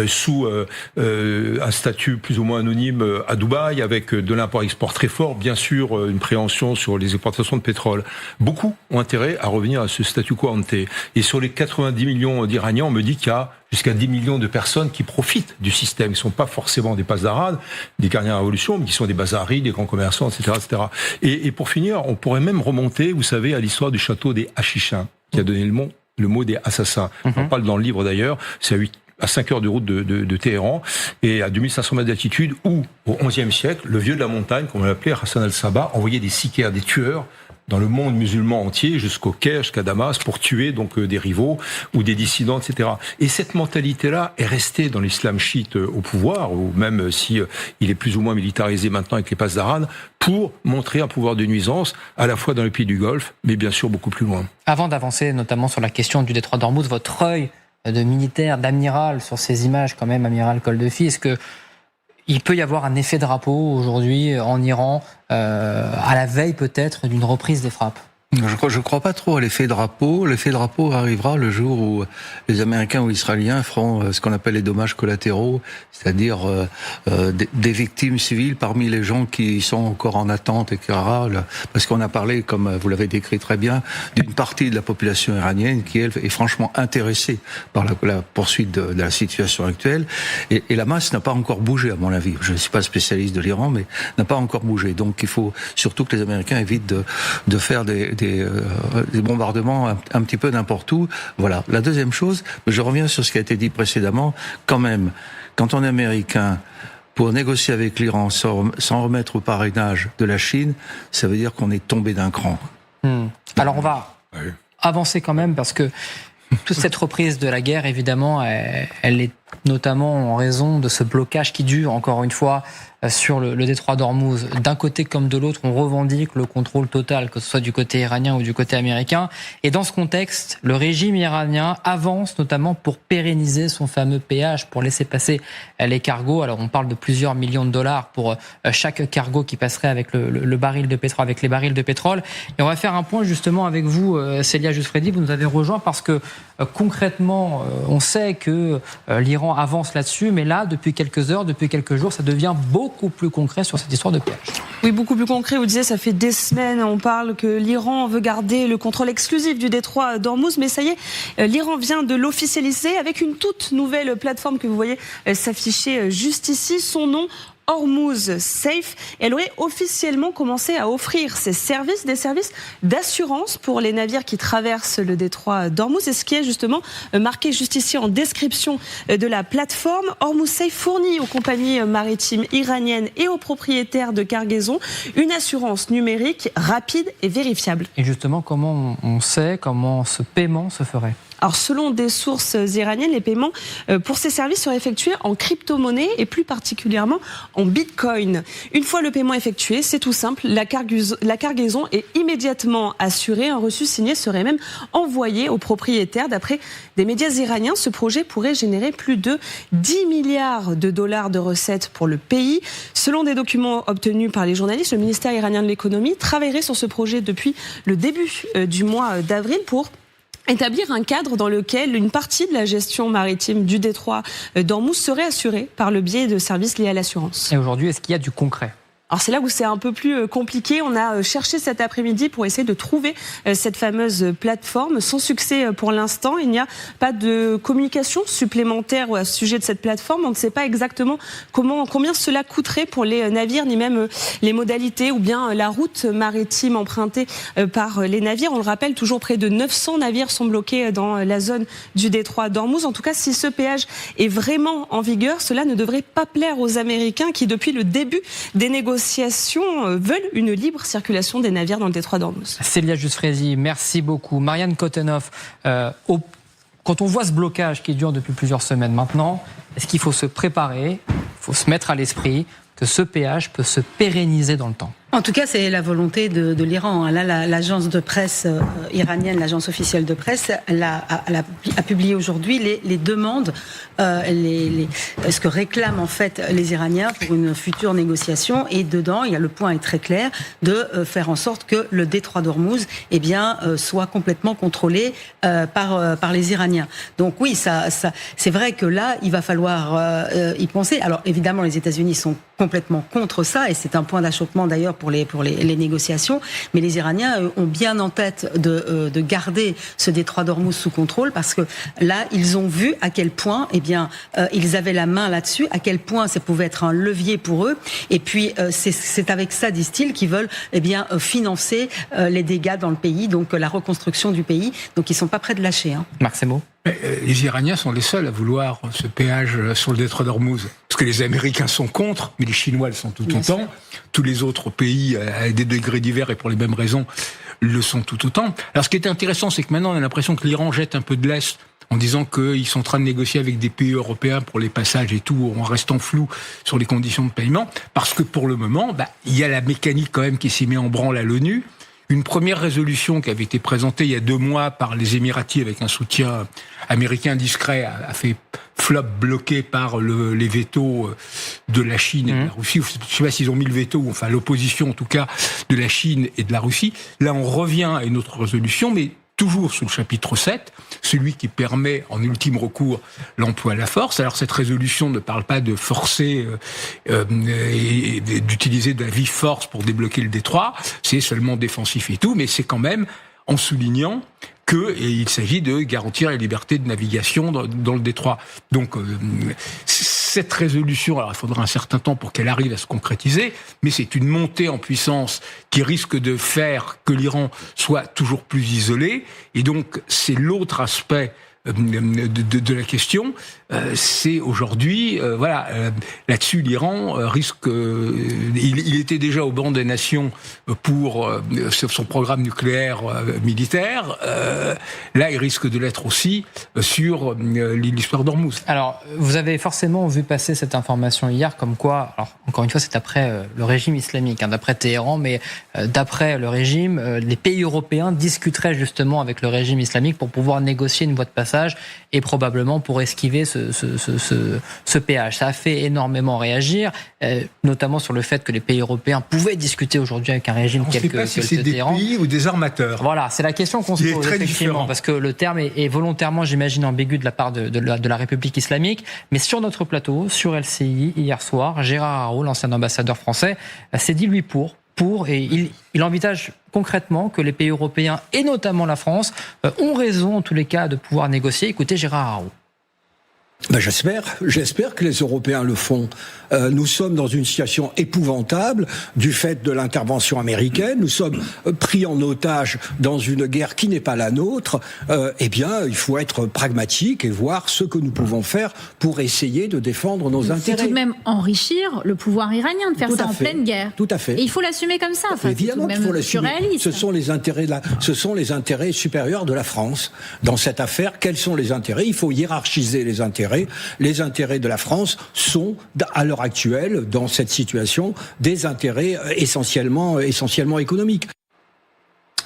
sous un statut plus ou moins anonyme à Dubaï, avec de l'import-export très fort, bien sûr une préhension sur les exportations de pétrole. Beaucoup ont intérêt à revenir à ce statu quo ante. Et sur les 90 millions d'Iraniens, on me dit qu'il y a jusqu'à 10 millions de personnes qui profitent du système, qui ne sont pas forcément des Pasdaran, des gardiens de la Révolution, mais qui sont des bazaris, des grands commerçants, etc., etc. Et pour finir, on pourrait même remonter, vous savez, à l'histoire du château des Hachichins, qui a donné le mot des assassins. On parle dans le livre d'ailleurs, c'est à 5 heures de route de Téhéran, et à 2500 mètres d'altitude, où, au XIe siècle, le vieux de la montagne, comme on l'appelait, Hassan al-Sabah, envoyait des sicaires, des tueurs, dans le monde musulman entier, jusqu'au Caire, jusqu'à Damas, pour tuer donc des rivaux ou des dissidents, etc. Et cette mentalité-là est restée dans l'islam chiite au pouvoir, ou même si il est plus ou moins militarisé maintenant avec les Pasdaran, pour montrer un pouvoir de nuisance, à la fois dans les pays du Golfe, mais bien sûr beaucoup plus loin. Avant d'avancer notamment sur la question du détroit d'Ormuz, votre œil de militaire, d'amiral sur ces images quand même, amiral Goldefi, est-ce que il peut y avoir un effet drapeau aujourd'hui en Iran, à la veille peut-être d'une reprise des frappes? Je crois pas trop à l'effet drapeau. L'effet drapeau arrivera le jour où les Américains ou Israéliens feront ce qu'on appelle les dommages collatéraux, c'est-à-dire des victimes civiles parmi les gens qui sont encore en attente, etc. Parce qu'on a parlé, comme vous l'avez décrit très bien, d'une partie de la population iranienne qui, elle, est franchement intéressée par la poursuite de la situation actuelle. Et la masse n'a pas encore bougé, à mon avis. Je ne suis pas spécialiste de l'Iran, mais n'a pas encore bougé. Donc il faut surtout que les Américains évitent de faire des bombardements un petit peu n'importe où. Voilà. La deuxième chose, je reviens sur ce qui a été dit précédemment, quand même, quand on est américain, pour négocier avec l'Iran sans remettre au parrainage de la Chine, ça veut dire qu'on est tombé d'un cran. Alors on va avancer quand même, parce que toute cette reprise de la guerre, évidemment, elle est notamment en raison de ce blocage qui dure, encore une fois, sur le détroit d'Ormuz. D'un côté comme de l'autre, on revendique le contrôle total, que ce soit du côté iranien ou du côté américain. Et dans ce contexte, le régime iranien avance notamment pour pérenniser son fameux péage, pour laisser passer les cargos. Alors on parle de plusieurs millions de dollars pour chaque cargo qui passerait avec le baril de pétrole, avec les barils de pétrole. Et on va faire un point justement avec vous, Célia Jusfredi. Vous nous avez rejoint parce que concrètement, on sait que l'Iran avance là-dessus, mais là, depuis quelques heures, depuis quelques jours, ça devient beaucoup plus concret sur cette histoire de péage. Oui, beaucoup plus concret. Vous disiez, ça fait des semaines, on parle que l'Iran veut garder le contrôle exclusif du détroit d'Ormuz, mais ça y est, l'Iran vient de l'officialiser avec une toute nouvelle plateforme que vous voyez s'afficher juste ici. Son nom, Hormuz Safe. Elle aurait officiellement commencé à offrir ses services, des services d'assurance pour les navires qui traversent le détroit d'Hormuz. C'est ce qui est justement marqué juste ici en description de la plateforme. Hormuz Safe fournit aux compagnies maritimes iraniennes et aux propriétaires de cargaisons une assurance numérique rapide et vérifiable. Et justement, comment on sait comment ce paiement se ferait ? Alors selon des sources iraniennes, les paiements pour ces services seraient effectués en crypto-monnaie et plus particulièrement en bitcoin. Une fois le paiement effectué, c'est tout simple, la cargaison est immédiatement assurée. Un reçu signé serait même envoyé au propriétaire. D'après des médias iraniens, ce projet pourrait générer plus de 10 milliards de dollars de recettes pour le pays. Selon des documents obtenus par les journalistes, le ministère iranien de l'économie travaillerait sur ce projet depuis le début du mois d'avril pour établir un cadre dans lequel une partie de la gestion maritime du détroit d'Ormuz serait assurée par le biais de services liés à l'assurance. Et aujourd'hui, est-ce qu'il y a du concret ? Alors c'est là où c'est un peu plus compliqué. On a cherché cet après-midi pour essayer de trouver cette fameuse plateforme. Sans succès pour l'instant. Il n'y a pas de communication supplémentaire à ce sujet de cette plateforme. On ne sait pas exactement combien cela coûterait pour les navires, ni même les modalités ou bien la route maritime empruntée par les navires. On le rappelle, toujours près de 900 navires sont bloqués dans la zone du détroit d'Ormuz. En tout cas, si ce péage est vraiment en vigueur, cela ne devrait pas plaire aux Américains qui, depuis le début des négociations, veulent une libre circulation des navires dans le détroit d'Ormuz. Célia Justfrézy, merci beaucoup. Marianne Kottenhoff, quand on voit ce blocage qui dure depuis plusieurs semaines maintenant, est-ce qu'il faut se préparer, il faut se mettre à l'esprit que ce péage peut se pérenniser dans le temps ? En tout cas, c'est la volonté de l'Iran. Là, l'agence de presse iranienne, l'agence officielle de presse, elle a publié aujourd'hui les demandes, ce que réclament en fait les Iraniens pour une future négociation. Et dedans, le point est très clair, de faire en sorte que le détroit d'Ormuz, soit complètement contrôlé par les Iraniens. Donc oui, c'est vrai que là, il va falloir y penser. Alors évidemment, les États-Unis sont complètement contre ça, et c'est un point d'achoppement d'ailleurs pour les négociations, mais les Iraniens ont bien en tête de garder ce détroit d'Ormuz sous contrôle, parce que là, ils ont vu à quel point, ils avaient la main là-dessus, à quel point ça pouvait être un levier pour eux, et puis c'est avec ça, disent-ils, qu'ils veulent financer les dégâts dans le pays, donc la reconstruction du pays, donc ils sont pas prêts de lâcher. Marc Semo. Les Iraniens sont les seuls à vouloir ce péage sur le détroit d'Ormuz. Parce que les Américains sont contre, mais les Chinois le sont tout autant. Tous les autres pays, à des degrés divers et pour les mêmes raisons, le sont tout autant. Alors ce qui est intéressant, c'est que maintenant on a l'impression que l'Iran jette un peu de l'Est en disant qu'ils sont en train de négocier avec des pays européens pour les passages et tout, en restant flou sur les conditions de paiement. Parce que pour le moment, il y a la mécanique quand même qui s'y met en branle à l'ONU. Une première résolution qui avait été présentée il y a 2 mois par les Émiratis avec un soutien américain discret a fait flop, bloqué par les vétos de la Chine et de la Russie. Je ne sais pas s'ils ont mis le veto, enfin l'opposition en tout cas de la Chine et de la Russie. Là, on revient à une autre résolution, mais toujours sous le chapitre 7, celui qui permet en ultime recours l'emploi de la force. Alors cette résolution ne parle pas de forcer et d'utiliser de la vive force pour débloquer le détroit, c'est seulement défensif et tout, mais c'est quand même en soulignant qu'il s'agit de garantir la liberté de navigation dans le détroit. Donc cette résolution, alors il faudra un certain temps pour qu'elle arrive à se concrétiser, mais c'est une montée en puissance qui risque de faire que l'Iran soit toujours plus isolé, et donc c'est l'autre aspect de la question, c'est aujourd'hui, là-dessus l'Iran risque, il était déjà au banc des nations pour son programme nucléaire militaire, là il risque de l'être aussi sur l'histoire d'Ormuz. Alors, vous avez forcément vu passer cette information hier, comme quoi, alors encore une fois c'est d'après le régime islamique, d'après Téhéran, mais d'après le régime, les pays européens discuteraient justement avec le régime islamique pour pouvoir négocier une voie de passage et probablement pour esquiver ce péage. Ça a fait énormément réagir, notamment sur le fait que les pays européens pouvaient discuter aujourd'hui avec un régime tel que Téhéran. On ne sait pas si c'est des pays ou des armateurs. Voilà, c'est la question qu'on se pose effectivement, différent. Parce que le terme est volontairement, j'imagine, ambigu de la part de la République islamique. Mais sur notre plateau, sur LCI, hier soir, Gérard Araud, l'ancien ambassadeur français, s'est dit lui pour et il envisage concrètement que les pays européens, et notamment la France, ont raison en tous les cas de pouvoir négocier. Écoutez Gérard Araud. J'espère que les Européens le font. Nous sommes dans une situation épouvantable du fait de l'intervention américaine. Nous sommes pris en otage dans une guerre qui n'est pas la nôtre. Eh bien, il faut être pragmatique et voir ce que nous pouvons faire pour essayer de défendre nos intérêts. C'est tout de même enrichir le pouvoir iranien de faire ça en pleine guerre. Tout à fait. Et il faut l'assumer comme ça. Enfin, évidemment qu'il faut l'assumer. Surréaliste. Ce sont les intérêts supérieurs de la France dans cette affaire. Quels sont les intérêts ? Il faut hiérarchiser les intérêts. Les intérêts de la France sont, à l'heure actuelle, dans cette situation, des intérêts essentiellement économiques.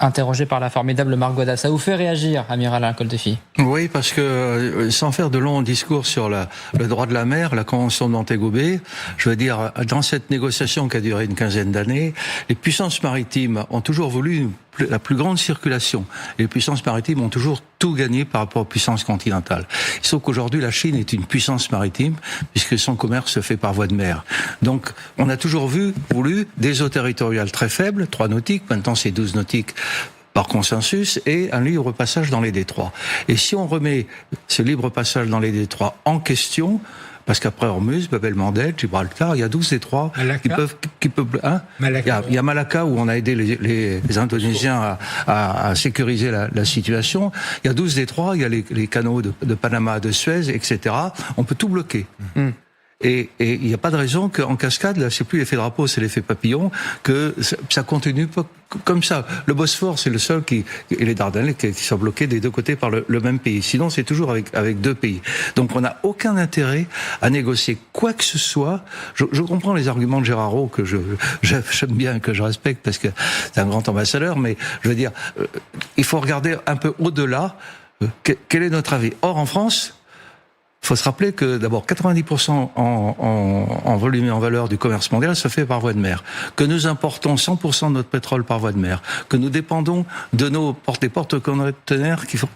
Interrogé par la formidable Margot, ça vous fait réagir, amiral Al-Kholtefi? Oui, parce que sans faire de longs discours sur le droit de la mer, la Convention de Montego Bay, je veux dire, dans cette négociation qui a duré une quinzaine d'années, les puissances maritimes ont toujours voulu la plus grande circulation. Et les puissances maritimes ont toujours tout gagné par rapport aux puissances continentales. Sauf qu'aujourd'hui, la Chine est une puissance maritime, puisque son commerce se fait par voie de mer. Donc, on a toujours voulu des eaux territoriales très faibles, 3 nautiques, maintenant c'est 12 nautiques par consensus, et un libre passage dans les détroits. Et si on remet ce libre passage dans les détroits en question, parce qu'après Hormuz, Bab-el-Mandeb, Gibraltar, il y a 12 détroits qui peuvent il y a Malacca où on a aidé les Indonésiens à sécuriser la situation. Il y a 12 détroits, il y a les canaux de Panama, de Suez, etc. On peut tout bloquer. Et il n'y a pas de raison qu'en cascade, là, c'est plus l'effet drapeau, c'est l'effet papillon, que ça continue pas comme ça. Le Bosphore, c'est le seul et les Dardanelles qui sont bloqués des deux côtés par le même pays. Sinon, c'est toujours avec 2 pays. Donc, on n'a aucun intérêt à négocier quoi que ce soit. Je comprends les arguments de Gérard Roux, que j'aime bien, que je respecte, parce que c'est un grand ambassadeur, mais je veux dire, il faut regarder un peu au-delà. Quel est notre avis? Or, en France, il faut se rappeler que d'abord 90% en volume et en valeur du commerce mondial se fait par voie de mer, que nous importons 100% de notre pétrole par voie de mer, que nous dépendons de des porte-conteneurs qui font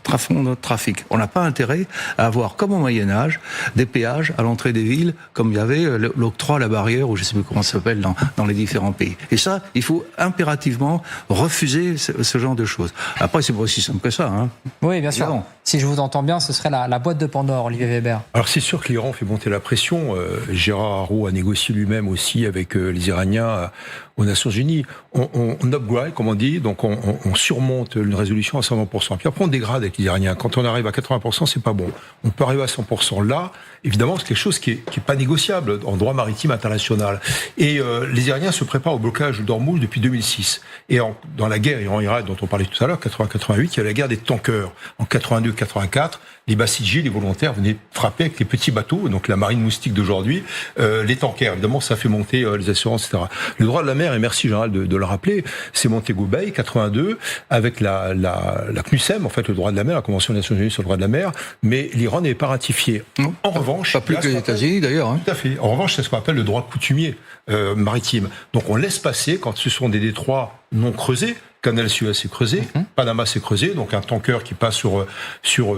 notre trafic. On n'a pas intérêt à avoir, comme au Moyen-Âge, des péages à l'entrée des villes, comme il y avait l'octroi à la barrière, ou je ne sais plus comment ça s'appelle dans les différents pays. Et ça, il faut impérativement refuser ce genre de choses. Après, c'est pas aussi simple que ça. Hein. Oui, bien sûr. Si je vous entends bien, ce serait la boîte de Pandore, Olivier Weber. Alors c'est sûr que l'Iran fait monter la pression. Gérard Haro a négocié lui-même aussi avec les Iraniens aux Nations Unies. On upgrade, comme on dit, donc on surmonte une résolution à 120%. Puis après on dégrade avec les Iraniens. Quand on arrive à 80%, c'est pas bon. On peut arriver à 100%. Là, évidemment, c'est quelque chose qui est pas négociable en droit maritime international. Et les Iraniens se préparent au blocage d'Ormuz depuis 2006. Et dans la guerre Iran-Irak dont on parlait tout à l'heure, 80-88, il y a la guerre des tankers. En 82-84, les Bassidji, les volontaires, venaient frapper avec les petits bateaux, donc la marine moustique d'aujourd'hui, les tankers. Évidemment, ça fait monter les assurances, etc. Le droit de la mer, et merci Gérald de le rappeler, c'est Montego Bay, 82, avec la CNUSEM, en fait, le droit de la mer, la Convention des Nations Unies sur le droit de la mer, mais l'Iran n'avait pas ratifié. En revanche... Pas plus que les États-Unis, d'ailleurs. Hein. Tout à fait. En revanche, c'est ce qu'on appelle le droit coutumier maritime. Donc on laisse passer quand ce sont des détroits non creusés. Canal Suez s'est creusé, Panama s'est creusé, donc un tanker qui passe sur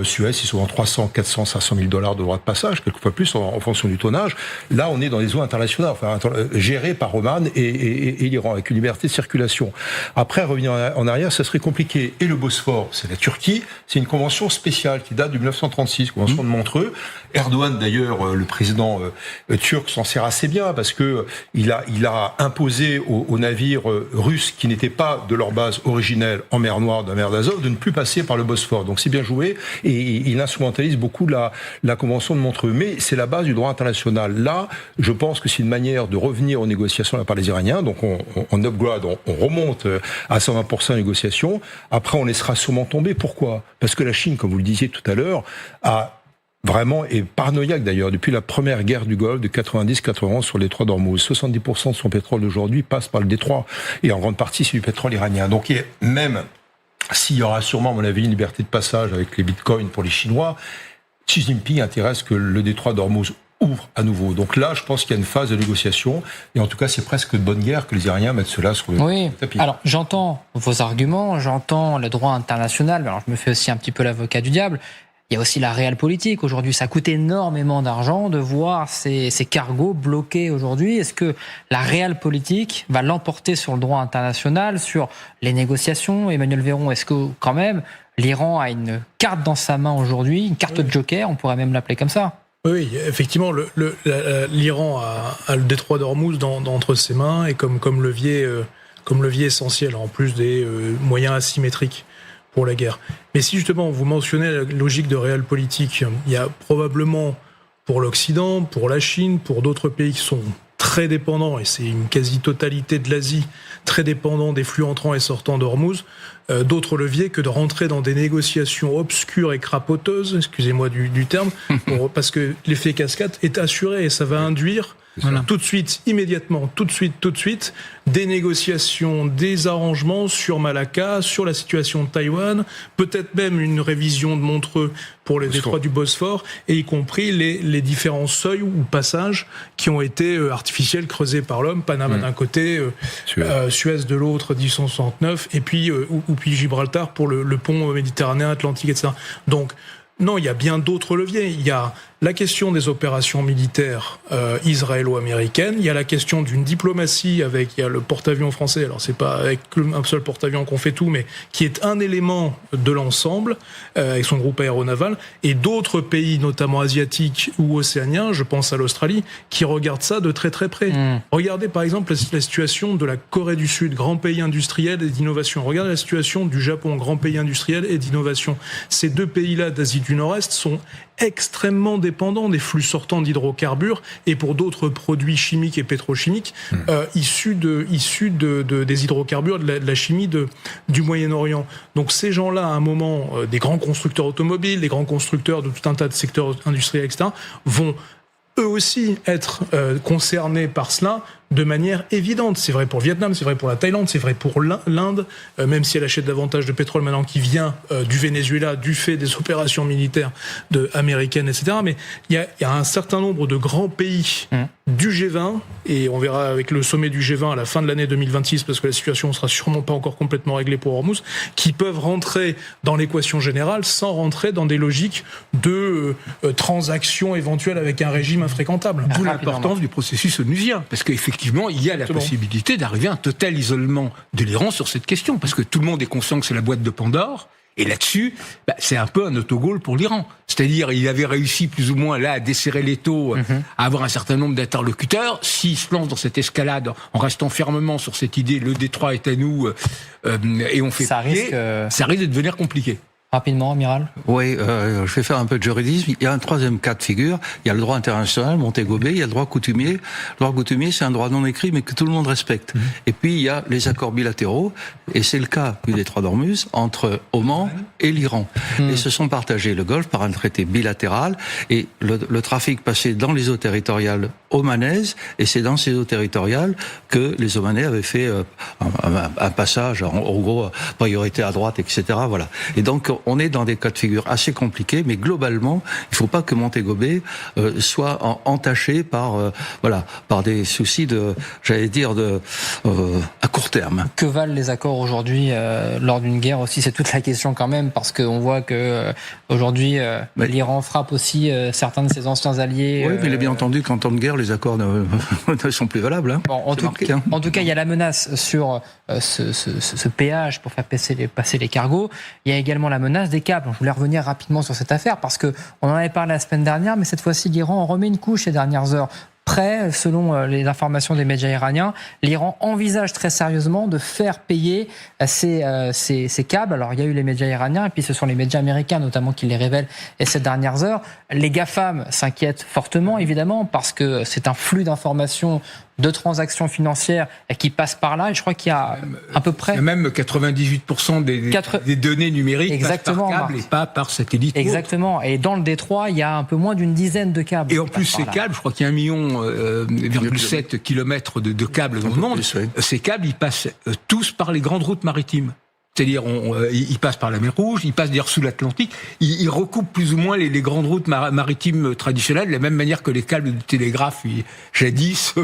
Suez, c'est souvent 300, 400, 500 000 $ de droit de passage, quelquefois plus en fonction du tonnage. Là, on est dans les eaux internationales, enfin gérées par Oman et l'Iran, avec une liberté de circulation. Après, revenir en arrière, ça serait compliqué. Et le Bosphore, c'est la Turquie, c'est une convention spéciale qui date de 1936, convention de Montreux. Erdogan, d'ailleurs, le président turc s'en sert assez bien parce que il a imposé aux navires russes qui n'étaient pas de leur base originelle en mer Noire, de la mer d'Azov, de ne plus passer par le Bosphore. Donc c'est bien joué et il instrumentalise beaucoup la convention de Montreux. Mais c'est la base du droit international. Là, je pense que c'est une manière de revenir aux négociations de la part des Iraniens. Donc on upgrade, on remonte à 120% de négociations. Après, on laissera sûrement tomber. Pourquoi ? Parce que la Chine, comme vous le disiez tout à l'heure, vraiment, et paranoïaque d'ailleurs, depuis la première guerre du Golfe de 90-91 sur le détroit d'Ormuz. 70% de son pétrole d'aujourd'hui passe par le détroit. Et en grande partie, c'est du pétrole iranien. Donc, même s'il y aura sûrement, à mon avis, une liberté de passage avec les bitcoins pour les Chinois, Xi Jinping intéresse que le détroit d'Ormuz ouvre à nouveau. Donc là, je pense qu'il y a une phase de négociation. Et en tout cas, c'est presque de bonne guerre que les Iraniens mettent cela sur le tapis. Alors, j'entends vos arguments, j'entends le droit international. Alors, je me fais aussi un petit peu l'avocat du diable. Il y a aussi la réelle politique. Aujourd'hui, ça coûte énormément d'argent de voir ces cargos bloqués aujourd'hui. Est-ce que la réelle politique va l'emporter sur le droit international, sur les négociations? Emmanuel Véron, est-ce que quand même l'Iran a une carte dans sa main aujourd'hui, une carte de joker, on pourrait même l'appeler comme ça? Oui, effectivement, l'Iran a le détroit d'Ormuz entre ses mains et comme levier essentiel, en plus des moyens asymétriques pour la guerre. Mais si justement vous mentionnez la logique de réel-politique, il y a probablement pour l'Occident, pour la Chine, pour d'autres pays qui sont très dépendants, et c'est une quasi-totalité de l'Asie, très dépendant des flux entrants et sortants d'Ormuz, d'autres leviers que de rentrer dans des négociations obscures et crapoteuses, excusez-moi du terme, parce que l'effet cascade est assuré et ça va induire tout de suite, immédiatement, tout de suite, des négociations, des arrangements sur Malacca, sur la situation de Taïwan, peut-être même une révision de Montreux pour les détroits du Bosphore, et y compris les différents seuils ou passages qui ont été artificiels, creusés par l'homme, Panama d'un côté, Suez de l'autre, 1869, et puis Gibraltar pour le pont méditerranéen, Atlantique, etc. Donc, non, il y a bien d'autres leviers. Il y a la question des opérations militaires israélo-américaines. Il y a la question d'une diplomatie il y a le porte-avions français. Alors c'est pas avec un seul porte-avions qu'on fait tout, mais qui est un élément de l'ensemble avec son groupe aéronaval. Et d'autres pays, notamment asiatiques ou océaniens, je pense à l'Australie, qui regardent ça de très très près. Regardez par exemple la situation de la Corée du Sud, grand pays industriel et d'innovation. Regardez la situation du Japon, grand pays industriel et d'innovation. Ces deux pays-là d'Asie du Nord-Est sont extrêmement dépendants des flux sortants d'hydrocarbures et pour d'autres produits chimiques et pétrochimiques issus des hydrocarbures, de la chimie du Moyen-Orient. Donc ces gens-là, à un moment, des grands constructeurs automobiles, des grands constructeurs de tout un tas de secteurs industriels, etc., vont eux aussi être concernés par cela de manière évidente. C'est vrai pour le Vietnam, c'est vrai pour la Thaïlande, c'est vrai pour l'Inde, même si elle achète davantage de pétrole maintenant qui vient du Venezuela, du fait des opérations militaires américaines, etc. Mais il y a un certain nombre de grands pays du G20, et on verra avec le sommet du G20 à la fin de l'année 2026, parce que la situation ne sera sûrement pas encore complètement réglée pour Hormuz, qui peuvent rentrer dans l'équation générale sans rentrer dans des logiques de transactions éventuelles avec un régime infréquentable. D'où l'importance du processus onusien, parce qu'effectivement, il y a la possibilité d'arriver à un total isolement de l'Iran sur cette question, parce que tout le monde est conscient que c'est la boîte de Pandore, et là-dessus, c'est un peu un autogol pour l'Iran. C'est-à-dire, il avait réussi plus ou moins là à desserrer l'étau, à avoir un certain nombre d'interlocuteurs. S'il se lance dans cette escalade en restant fermement sur cette idée, le détroit est à nous, et on fait ça risque de devenir compliqué. Rapidement, amiral. Oui, je vais faire un peu de juridisme. Il y a un troisième cas de figure. Il y a le droit international, Montego Bay. Il y a le droit coutumier. Le droit coutumier, c'est un droit non écrit, mais que tout le monde respecte. Et puis, il y a les accords bilatéraux. Et c'est le cas du détroit d'Ormuz entre Oman et l'Iran. Et se sont partagés le Golfe par un traité bilatéral. Et le trafic passait dans les eaux territoriales omanaises. Et c'est dans ces eaux territoriales que les Omanais avaient fait un passage, en gros, priorité à droite, etc. Voilà. Et donc, on est dans des cas de figure assez compliqués, mais globalement, il ne faut pas que Montego Bay soit entaché par des soucis à court terme. Que valent les accords aujourd'hui lors d'une guerre aussi? C'est toute la question quand même, parce qu'on voit que aujourd'hui l'Iran frappe aussi certains de ses anciens alliés. Oui, mais bien entendu qu'en temps de guerre, les accords ne sont plus valables. Hein. Bon, en tout cas, il y a la menace sur ce péage pour faire passer les cargos. Il y a également la menace des câbles. Je voulais revenir rapidement sur cette affaire parce que on en avait parlé la semaine dernière, mais cette fois-ci, l'Iran en remet une couche ces dernières heures. Prêt, selon les informations des médias iraniens, l'Iran envisage très sérieusement de faire payer ces câbles. Alors, il y a eu les médias iraniens, et puis ce sont les médias américains, notamment, qui les révèlent ces dernières heures. Les GAFAM s'inquiètent fortement, évidemment, parce que c'est un flux d'informations, de transactions financières qui passent par là, et je crois qu'il y a à peu près... Il y a même 98% des données numériques passent par câble et pas par satellite. Exactement, et dans le détroit, il y a un peu moins d'une dizaine de câbles. Et en plus, ces câbles, je crois qu'il y a 1,7 million kilomètres de câbles dans le monde. Ces câbles, ils passent tous par les grandes routes maritimes. C'est-à-dire, ils passent par la mer Rouge, ils passent d'ailleurs sous l'Atlantique, ils recoupent plus ou moins les grandes routes maritimes traditionnelles, de la même manière que les câbles de télégraphe, jadis,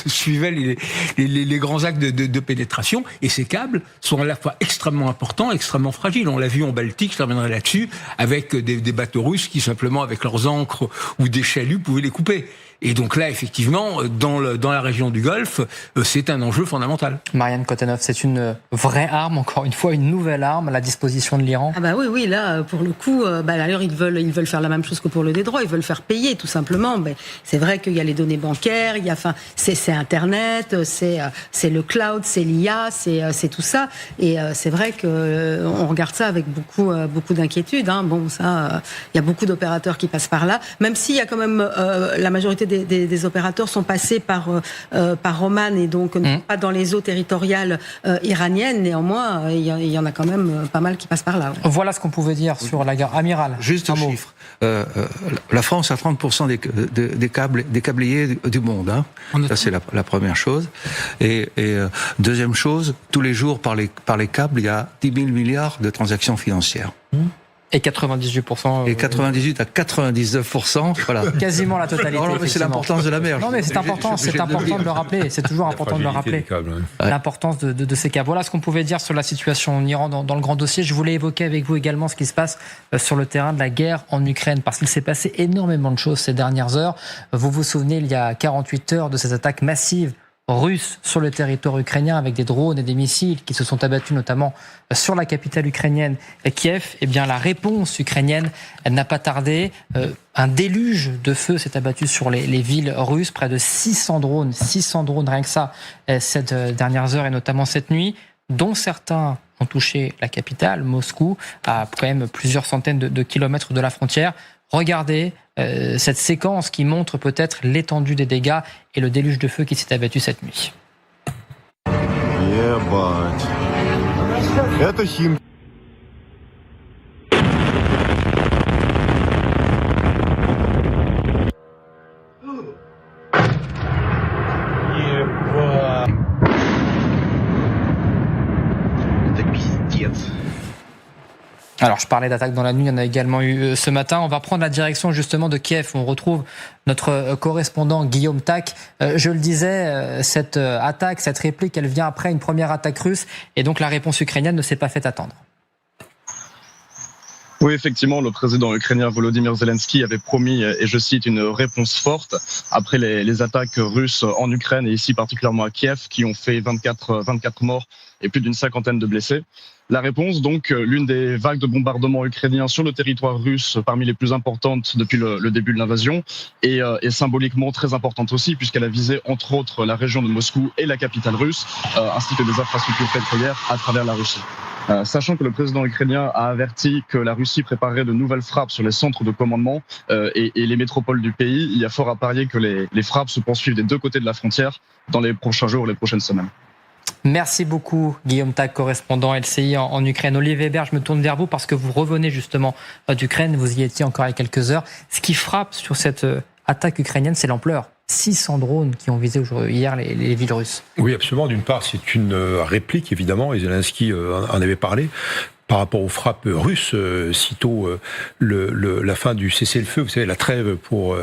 suivaient les grands axes de pénétration. Et ces câbles sont à la fois extrêmement importants, extrêmement fragiles. On l'a vu en Baltique, je reviendrai là-dessus, avec des bateaux russes qui simplement, avec leurs ancres ou des chaluts, pouvaient les couper. Et donc là, effectivement, dans la région du Golfe, c'est un enjeu fondamental. Marianne Kottenhoff, c'est une vraie arme, encore une fois, une nouvelle arme à la disposition de l'Iran. Ah bah oui, là, pour le coup, d'ailleurs, ils veulent faire la même chose que pour le dédroit, ils veulent faire payer, tout simplement. Mais c'est vrai qu'il y a les données bancaires, c'est Internet, c'est le cloud, c'est l'IA, c'est tout ça. Et c'est vrai que on regarde ça avec beaucoup d'inquiétude. Bon, ça, il y a beaucoup d'opérateurs qui passent par là, même s'il y a quand même la majorité des opérateurs sont passés par Oman et donc pas dans les eaux territoriales iraniennes. Néanmoins, il y en a quand même pas mal qui passent par là. Ouais. Voilà ce qu'on pouvait dire sur la guerre. Amiral. Juste un chiffre. La France a 30% des câbliers du monde. Ça, c'est la première chose. Et deuxième chose, tous les jours, par les câbles, il y a 10 000 milliards de transactions financières. Et 98%. Et 98 à 99%, voilà. Quasiment la totalité. Non, mais c'est l'importance de la mer. Non, mais c'est important de le rappeler. C'est toujours important de le rappeler. L'importance de ces câbles. Voilà ce qu'on pouvait dire sur la situation en Iran dans le grand dossier. Je voulais évoquer avec vous également ce qui se passe sur le terrain de la guerre en Ukraine, parce qu'il s'est passé énormément de choses ces dernières heures. Vous vous souvenez, il y a 48 heures de ces attaques massives russes sur le territoire ukrainien avec des drones et des missiles qui se sont abattus notamment sur la capitale ukrainienne, Kiev. Eh bien, la réponse ukrainienne, elle n'a pas tardé. Un déluge de feu s'est abattu sur les villes russes, près de 600 drones rien que ça, ces dernières heures et notamment cette nuit, dont certains ont touché la capitale, Moscou, à quand même plusieurs centaines de kilomètres de la frontière. Regardez cette séquence qui montre peut-être l'étendue des dégâts et le déluge de feu qui s'est abattu cette nuit. Alors, je parlais d'attaques dans la nuit, il y en a également eu ce matin. On va prendre la direction justement de Kiev, où on retrouve notre correspondant Guillaume Tac. Je le disais, cette attaque, cette réplique, elle vient après une première attaque russe, et donc la réponse ukrainienne ne s'est pas fait attendre. Oui, effectivement, le président ukrainien Volodymyr Zelensky avait promis, et je cite, une réponse forte après les attaques russes en Ukraine et ici particulièrement à Kiev, qui ont fait 24 morts et plus d'une cinquantaine de blessés. La réponse, donc, l'une des vagues de bombardements ukrainiens sur le territoire russe parmi les plus importantes depuis le début de l'invasion et symboliquement très importante aussi, puisqu'elle a visé entre autres la région de Moscou et la capitale russe, ainsi que des infrastructures pétrolières à travers la Russie. Sachant que le président ukrainien a averti que la Russie préparait de nouvelles frappes sur les centres de commandement et les métropoles du pays, il y a fort à parier que les frappes se poursuivent des deux côtés de la frontière dans les prochains jours, les prochaines semaines. Merci beaucoup Guillaume Tac, correspondant LCI en Ukraine. Olivier Hébert, je me tourne vers vous parce que vous revenez justement d'Ukraine, vous y étiez encore il y a quelques heures. Ce qui frappe sur cette attaque ukrainienne, c'est l'ampleur. 600 drones qui ont visé hier les villes russes. Oui, absolument. D'une part, c'est une réplique, évidemment, et Zelensky en avait parlé, par rapport aux frappes russes, sitôt la fin du cessez-le-feu, vous savez, la trêve pour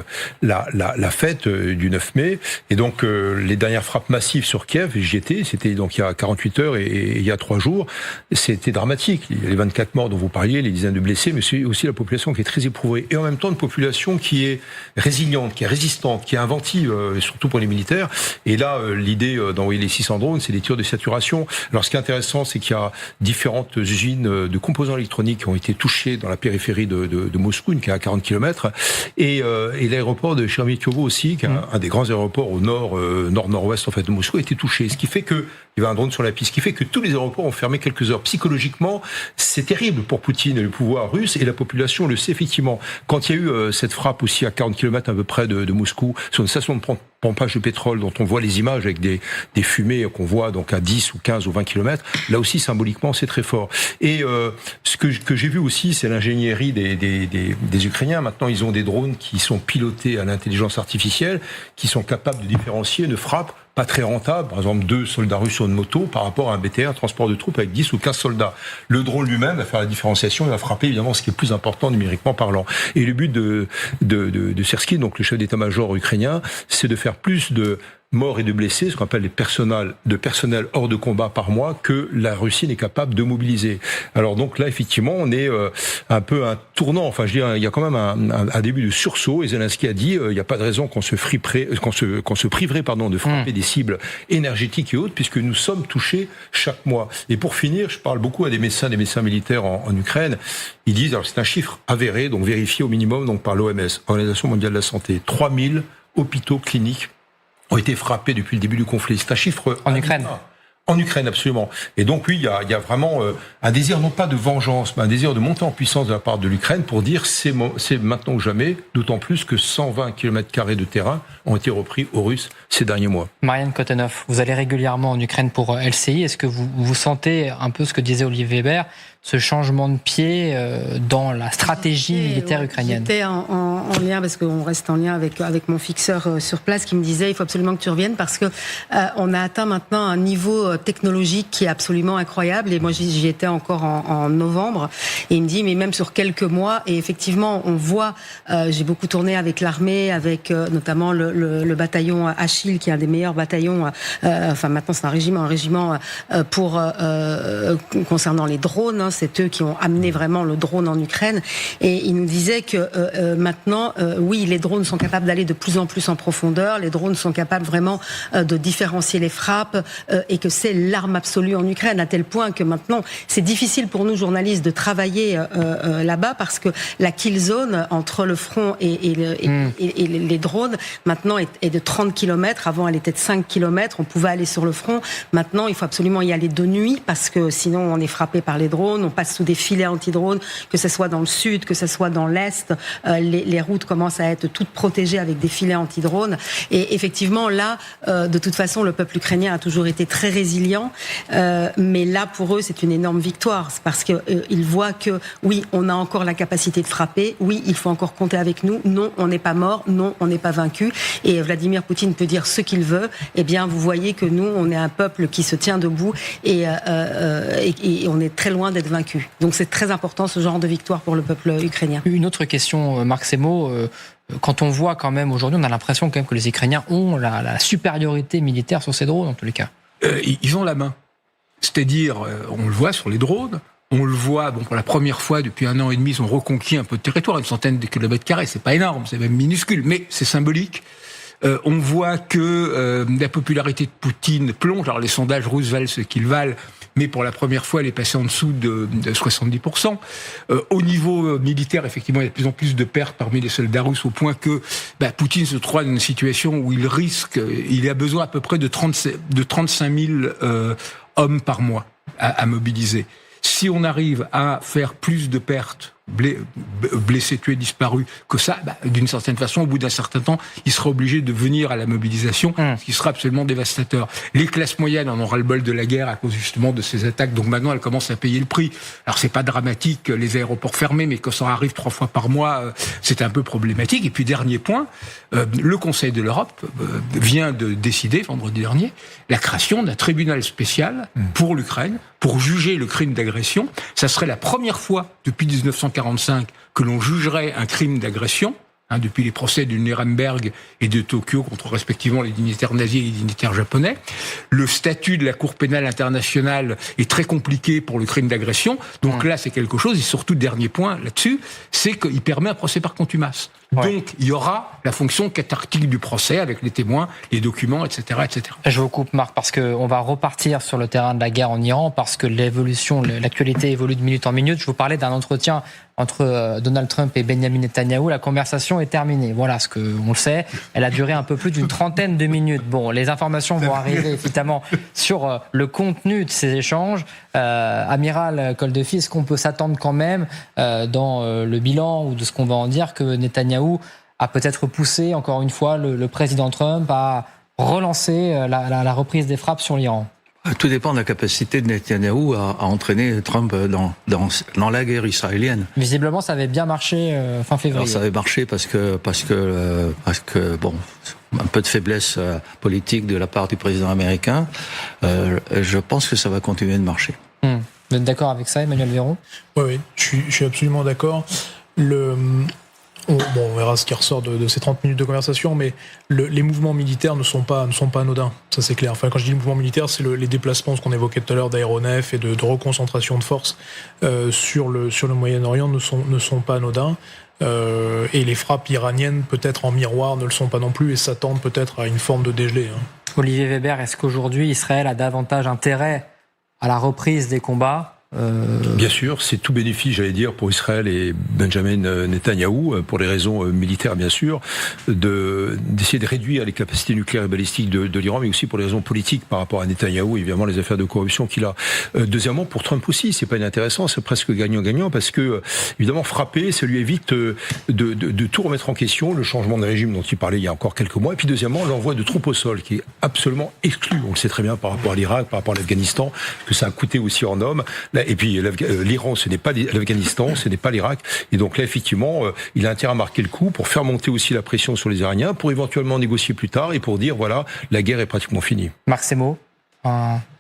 la fête du 9 mai. Et donc, les dernières frappes massives sur Kiev, j'y étais, c'était donc il y a 48 heures et il y a 3 jours, c'était dramatique. Il y a les 24 morts dont vous parliez, les dizaines de blessés, mais c'est aussi la population qui est très éprouvée. Et en même temps, une population qui est résiliente, qui est résistante, qui est inventive, surtout pour les militaires. Et là, l'idée d'envoyer les 600 drones, c'est des tirs de saturation. Alors, ce qui est intéressant, c'est qu'il y a différentes usines de composants électroniques qui ont été touchés dans la périphérie de Moscou, qui est à 40 km, et l'aéroport de Sheremetyevo aussi, qui est un des grands aéroports au nord-nord-ouest en fait de Moscou, a été touché. Ce qui fait que il y avait un drone sur la piste, ce qui fait que tous les aéroports ont fermé quelques heures. Psychologiquement, c'est terrible pour Poutine et le pouvoir russe, et la population le sait effectivement. Quand il y a eu cette frappe aussi à 40 km à peu près de Moscou, sur une station de pompage de pétrole dont on voit les images avec des fumées qu'on voit donc à 10 ou 15 ou 20 km, là aussi symboliquement c'est très fort. Et ce que j'ai vu aussi, c'est l'ingénierie des Ukrainiens. Maintenant, ils ont des drones qui sont pilotés à l'intelligence artificielle, qui sont capables de différencier une frappe pas très rentable, par exemple 2 soldats russes sur une moto par rapport à un BTR, un transport de troupes avec 10 ou 15 soldats. Le drone lui-même va faire la différenciation, il va frapper évidemment ce qui est plus important numériquement parlant. Et le but de Sersky, donc le chef d'état-major ukrainien, c'est de faire plus de morts et de blessés, ce qu'on appelle de personnel hors de combat par mois, que la Russie n'est capable de mobiliser. Alors donc là, effectivement, on est un peu un tournant. Enfin, je dirais, il y a quand même un début de sursaut. Et Zelensky a dit, il n'y a pas de raison qu'on se priverait, de frapper des cibles énergétiques et autres, puisque nous sommes touchés chaque mois. Et pour finir, je parle beaucoup à des médecins militaires en Ukraine. Ils disent, alors c'est un chiffre avéré, donc vérifié au minimum, donc par l'OMS, Organisation mondiale de la santé, 3000 hôpitaux cliniques ont été frappés depuis le début du conflit. C'est un chiffre en Ukraine. En Ukraine, absolument. Et donc oui, il y a vraiment un désir, non pas de vengeance, mais un désir de monter en puissance de la part de l'Ukraine pour dire c'est maintenant ou jamais, d'autant plus que 120 km² de terrain ont été repris aux Russes ces derniers mois. Marianne Kotenoff, vous allez régulièrement en Ukraine pour LCI. Est-ce que vous sentez un peu ce que disait Olivier Weber, ce changement de pied dans la stratégie militaire ukrainienne? J'étais en lien, parce qu'on reste en lien avec mon fixeur sur place, qui me disait il faut absolument que tu reviennes parce que on a atteint maintenant un niveau technologique qui est absolument incroyable. Et moi j'y étais encore en novembre et il me dit mais même sur quelques mois, et effectivement on voit, j'ai beaucoup tourné avec l'armée, avec notamment le bataillon Achille qui est un des meilleurs bataillons, enfin maintenant c'est un régiment pour concernant les drones, hein, c'est eux qui ont amené vraiment le drone en Ukraine, et il nous disait que maintenant oui, les drones sont capables d'aller de plus en plus en profondeur, les drones sont capables vraiment de différencier les frappes, et que c'est l'arme absolue en Ukraine, à tel point que maintenant c'est difficile pour nous journalistes de travailler là-bas parce que la kill zone entre le front et les drones maintenant est de 30 km. Avant elle était de 5 km, on pouvait aller sur le front. Maintenant il faut absolument y aller de nuit parce que sinon on est frappé par les drones, on passe sous des filets anti-drones, que ce soit dans le sud, que ce soit dans l'est, les routes commencent à être toutes protégées avec des filets anti-drones, et effectivement là de toute façon le peuple ukrainien a toujours été très résilient, mais là pour eux c'est une énorme victoire, c'est parce qu'ils voient que oui, on a encore la capacité de frapper, oui, il faut encore compter avec nous, non, on n'est pas mort, non, on n'est pas vaincu, et Vladimir Poutine peut dire ce qu'il veut, eh bien vous voyez que nous on est un peuple qui se tient debout, et on est très loin d'être vaincu. Donc c'est très important ce genre de victoire pour le peuple ukrainien. Une autre question, Marc Semo, quand on voit quand même aujourd'hui, on a l'impression quand même que les Ukrainiens ont la supériorité militaire sur ces drones en tous les cas. Ils ont la main. C'est-à-dire, on le voit sur les drones, on le voit, pour la première fois depuis 1 an et demi, ils ont reconquis un peu de territoire, 100 de kilomètres carrés, c'est pas énorme, c'est même minuscule, mais c'est symbolique. On voit que la popularité de Poutine plonge, alors les sondages russes valent ce qu'ils valent, mais pour la première fois, elle est passée en dessous de 70%. Au niveau militaire, effectivement, il y a de plus en plus de pertes parmi les soldats russes, au point que Poutine se trouve dans une situation où il a besoin à peu près de 35 000 hommes par mois à mobiliser. Si on arrive à faire plus de pertes, blessés, tués, disparus, que ça, d'une certaine façon, au bout d'un certain temps, il sera obligé de venir à la mobilisation, ce qui sera absolument dévastateur. Les classes moyennes en ont ras-le-bol de la guerre à cause justement de ces attaques, donc maintenant elles commencent à payer le prix. Alors c'est pas dramatique, les aéroports fermés, mais quand ça arrive 3 fois par mois, c'est un peu problématique. Et puis dernier point, le Conseil de l'Europe vient de décider, vendredi dernier, la création d'un tribunal spécial pour l'Ukraine, pour juger le crime d'agression. Ça serait la première fois depuis 1945 que l'on jugerait un crime d'agression, depuis les procès de Nuremberg et de Tokyo contre respectivement les dignitaires nazis et les dignitaires japonais. Le statut de la Cour pénale internationale est très compliqué pour le crime d'agression, donc là c'est quelque chose, et surtout dernier point là-dessus, c'est qu'il permet un procès par contumace. Donc il y aura la fonction cathartique du procès avec les témoins, les documents, etc., etc. Je vous coupe, Marc, parce qu'on va repartir sur le terrain de la guerre en Iran, parce que l'actualité évolue de minute en minute. Je vous parlais d'un entretien entre Donald Trump et Benjamin Netanyahou. La conversation est terminée. Voilà, ce que on le sait. Elle a duré un peu plus d'une trentaine de minutes. Bon, les informations vont arriver évidemment sur le contenu de ces échanges. Amiral Koldefi, est-ce qu'on peut s'attendre quand même dans le bilan ou de ce qu'on va en dire que Netanyahou a peut-être poussé encore une fois le président Trump à relancer la reprise des frappes sur l'Iran? Tout dépend de la capacité de Netanyahou à entraîner Trump dans la guerre israélienne. Visiblement, ça avait bien marché fin février. Alors, ça avait marché parce que bon, un peu de faiblesse politique de la part du président américain. Je pense que ça va continuer de marcher. Vous êtes d'accord avec ça, Emmanuel Véron? Oui, je suis absolument d'accord. On verra ce qui ressort de ces 30 minutes de conversation, mais les mouvements militaires ne sont pas anodins, ça c'est clair. Enfin, quand je dis mouvements militaires, c'est les déplacements, ce qu'on évoquait tout à l'heure, d'aéronefs et de reconcentration de forces sur le Moyen-Orient ne sont pas anodins. Et les frappes iraniennes, peut-être en miroir, ne le sont pas non plus et s'attendent peut-être à une forme de dégelé. Olivier Weber, est-ce qu'aujourd'hui Israël a davantage intérêt à la reprise des combats ? Bien sûr, c'est tout bénéfice, j'allais dire, pour Israël et Benjamin Netanyahou, pour les raisons militaires, bien sûr, d'essayer de réduire les capacités nucléaires et balistiques de l'Iran, mais aussi pour les raisons politiques par rapport à Netanyahou, évidemment, les affaires de corruption qu'il a. Deuxièmement, pour Trump aussi, c'est pas inintéressant, c'est presque gagnant-gagnant, parce que, évidemment, frapper, ça lui évite de tout remettre en question, le changement de régime dont il parlait il y a encore quelques mois, et puis deuxièmement, l'envoi de troupes au sol, qui est absolument exclu, on le sait très bien par rapport à l'Irak, par rapport à l'Afghanistan, que ça a coûté aussi en hommes. Et puis l'Iran, ce n'est pas l'Afghanistan, ce n'est pas l'Irak. Et donc là, effectivement, il a intérêt à marquer le coup pour faire monter aussi la pression sur les Iraniens, pour éventuellement négocier plus tard et pour dire, voilà, la guerre est pratiquement finie. Marc Semo,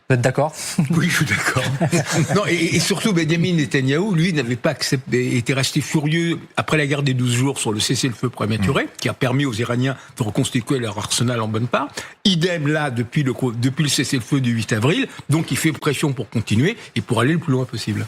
vous êtes d'accord ? Oui, je suis d'accord. Non, et surtout, Benjamin Netanyahou, lui, n'avait pas été resté furieux après la guerre des 12 jours sur le cessez-le-feu prématuré, qui a permis aux Iraniens de reconstituer leur arsenal en bonne part. Idem là, depuis le cessez-le-feu du 8 avril. Donc, il fait pression pour continuer et pour aller le plus loin possible.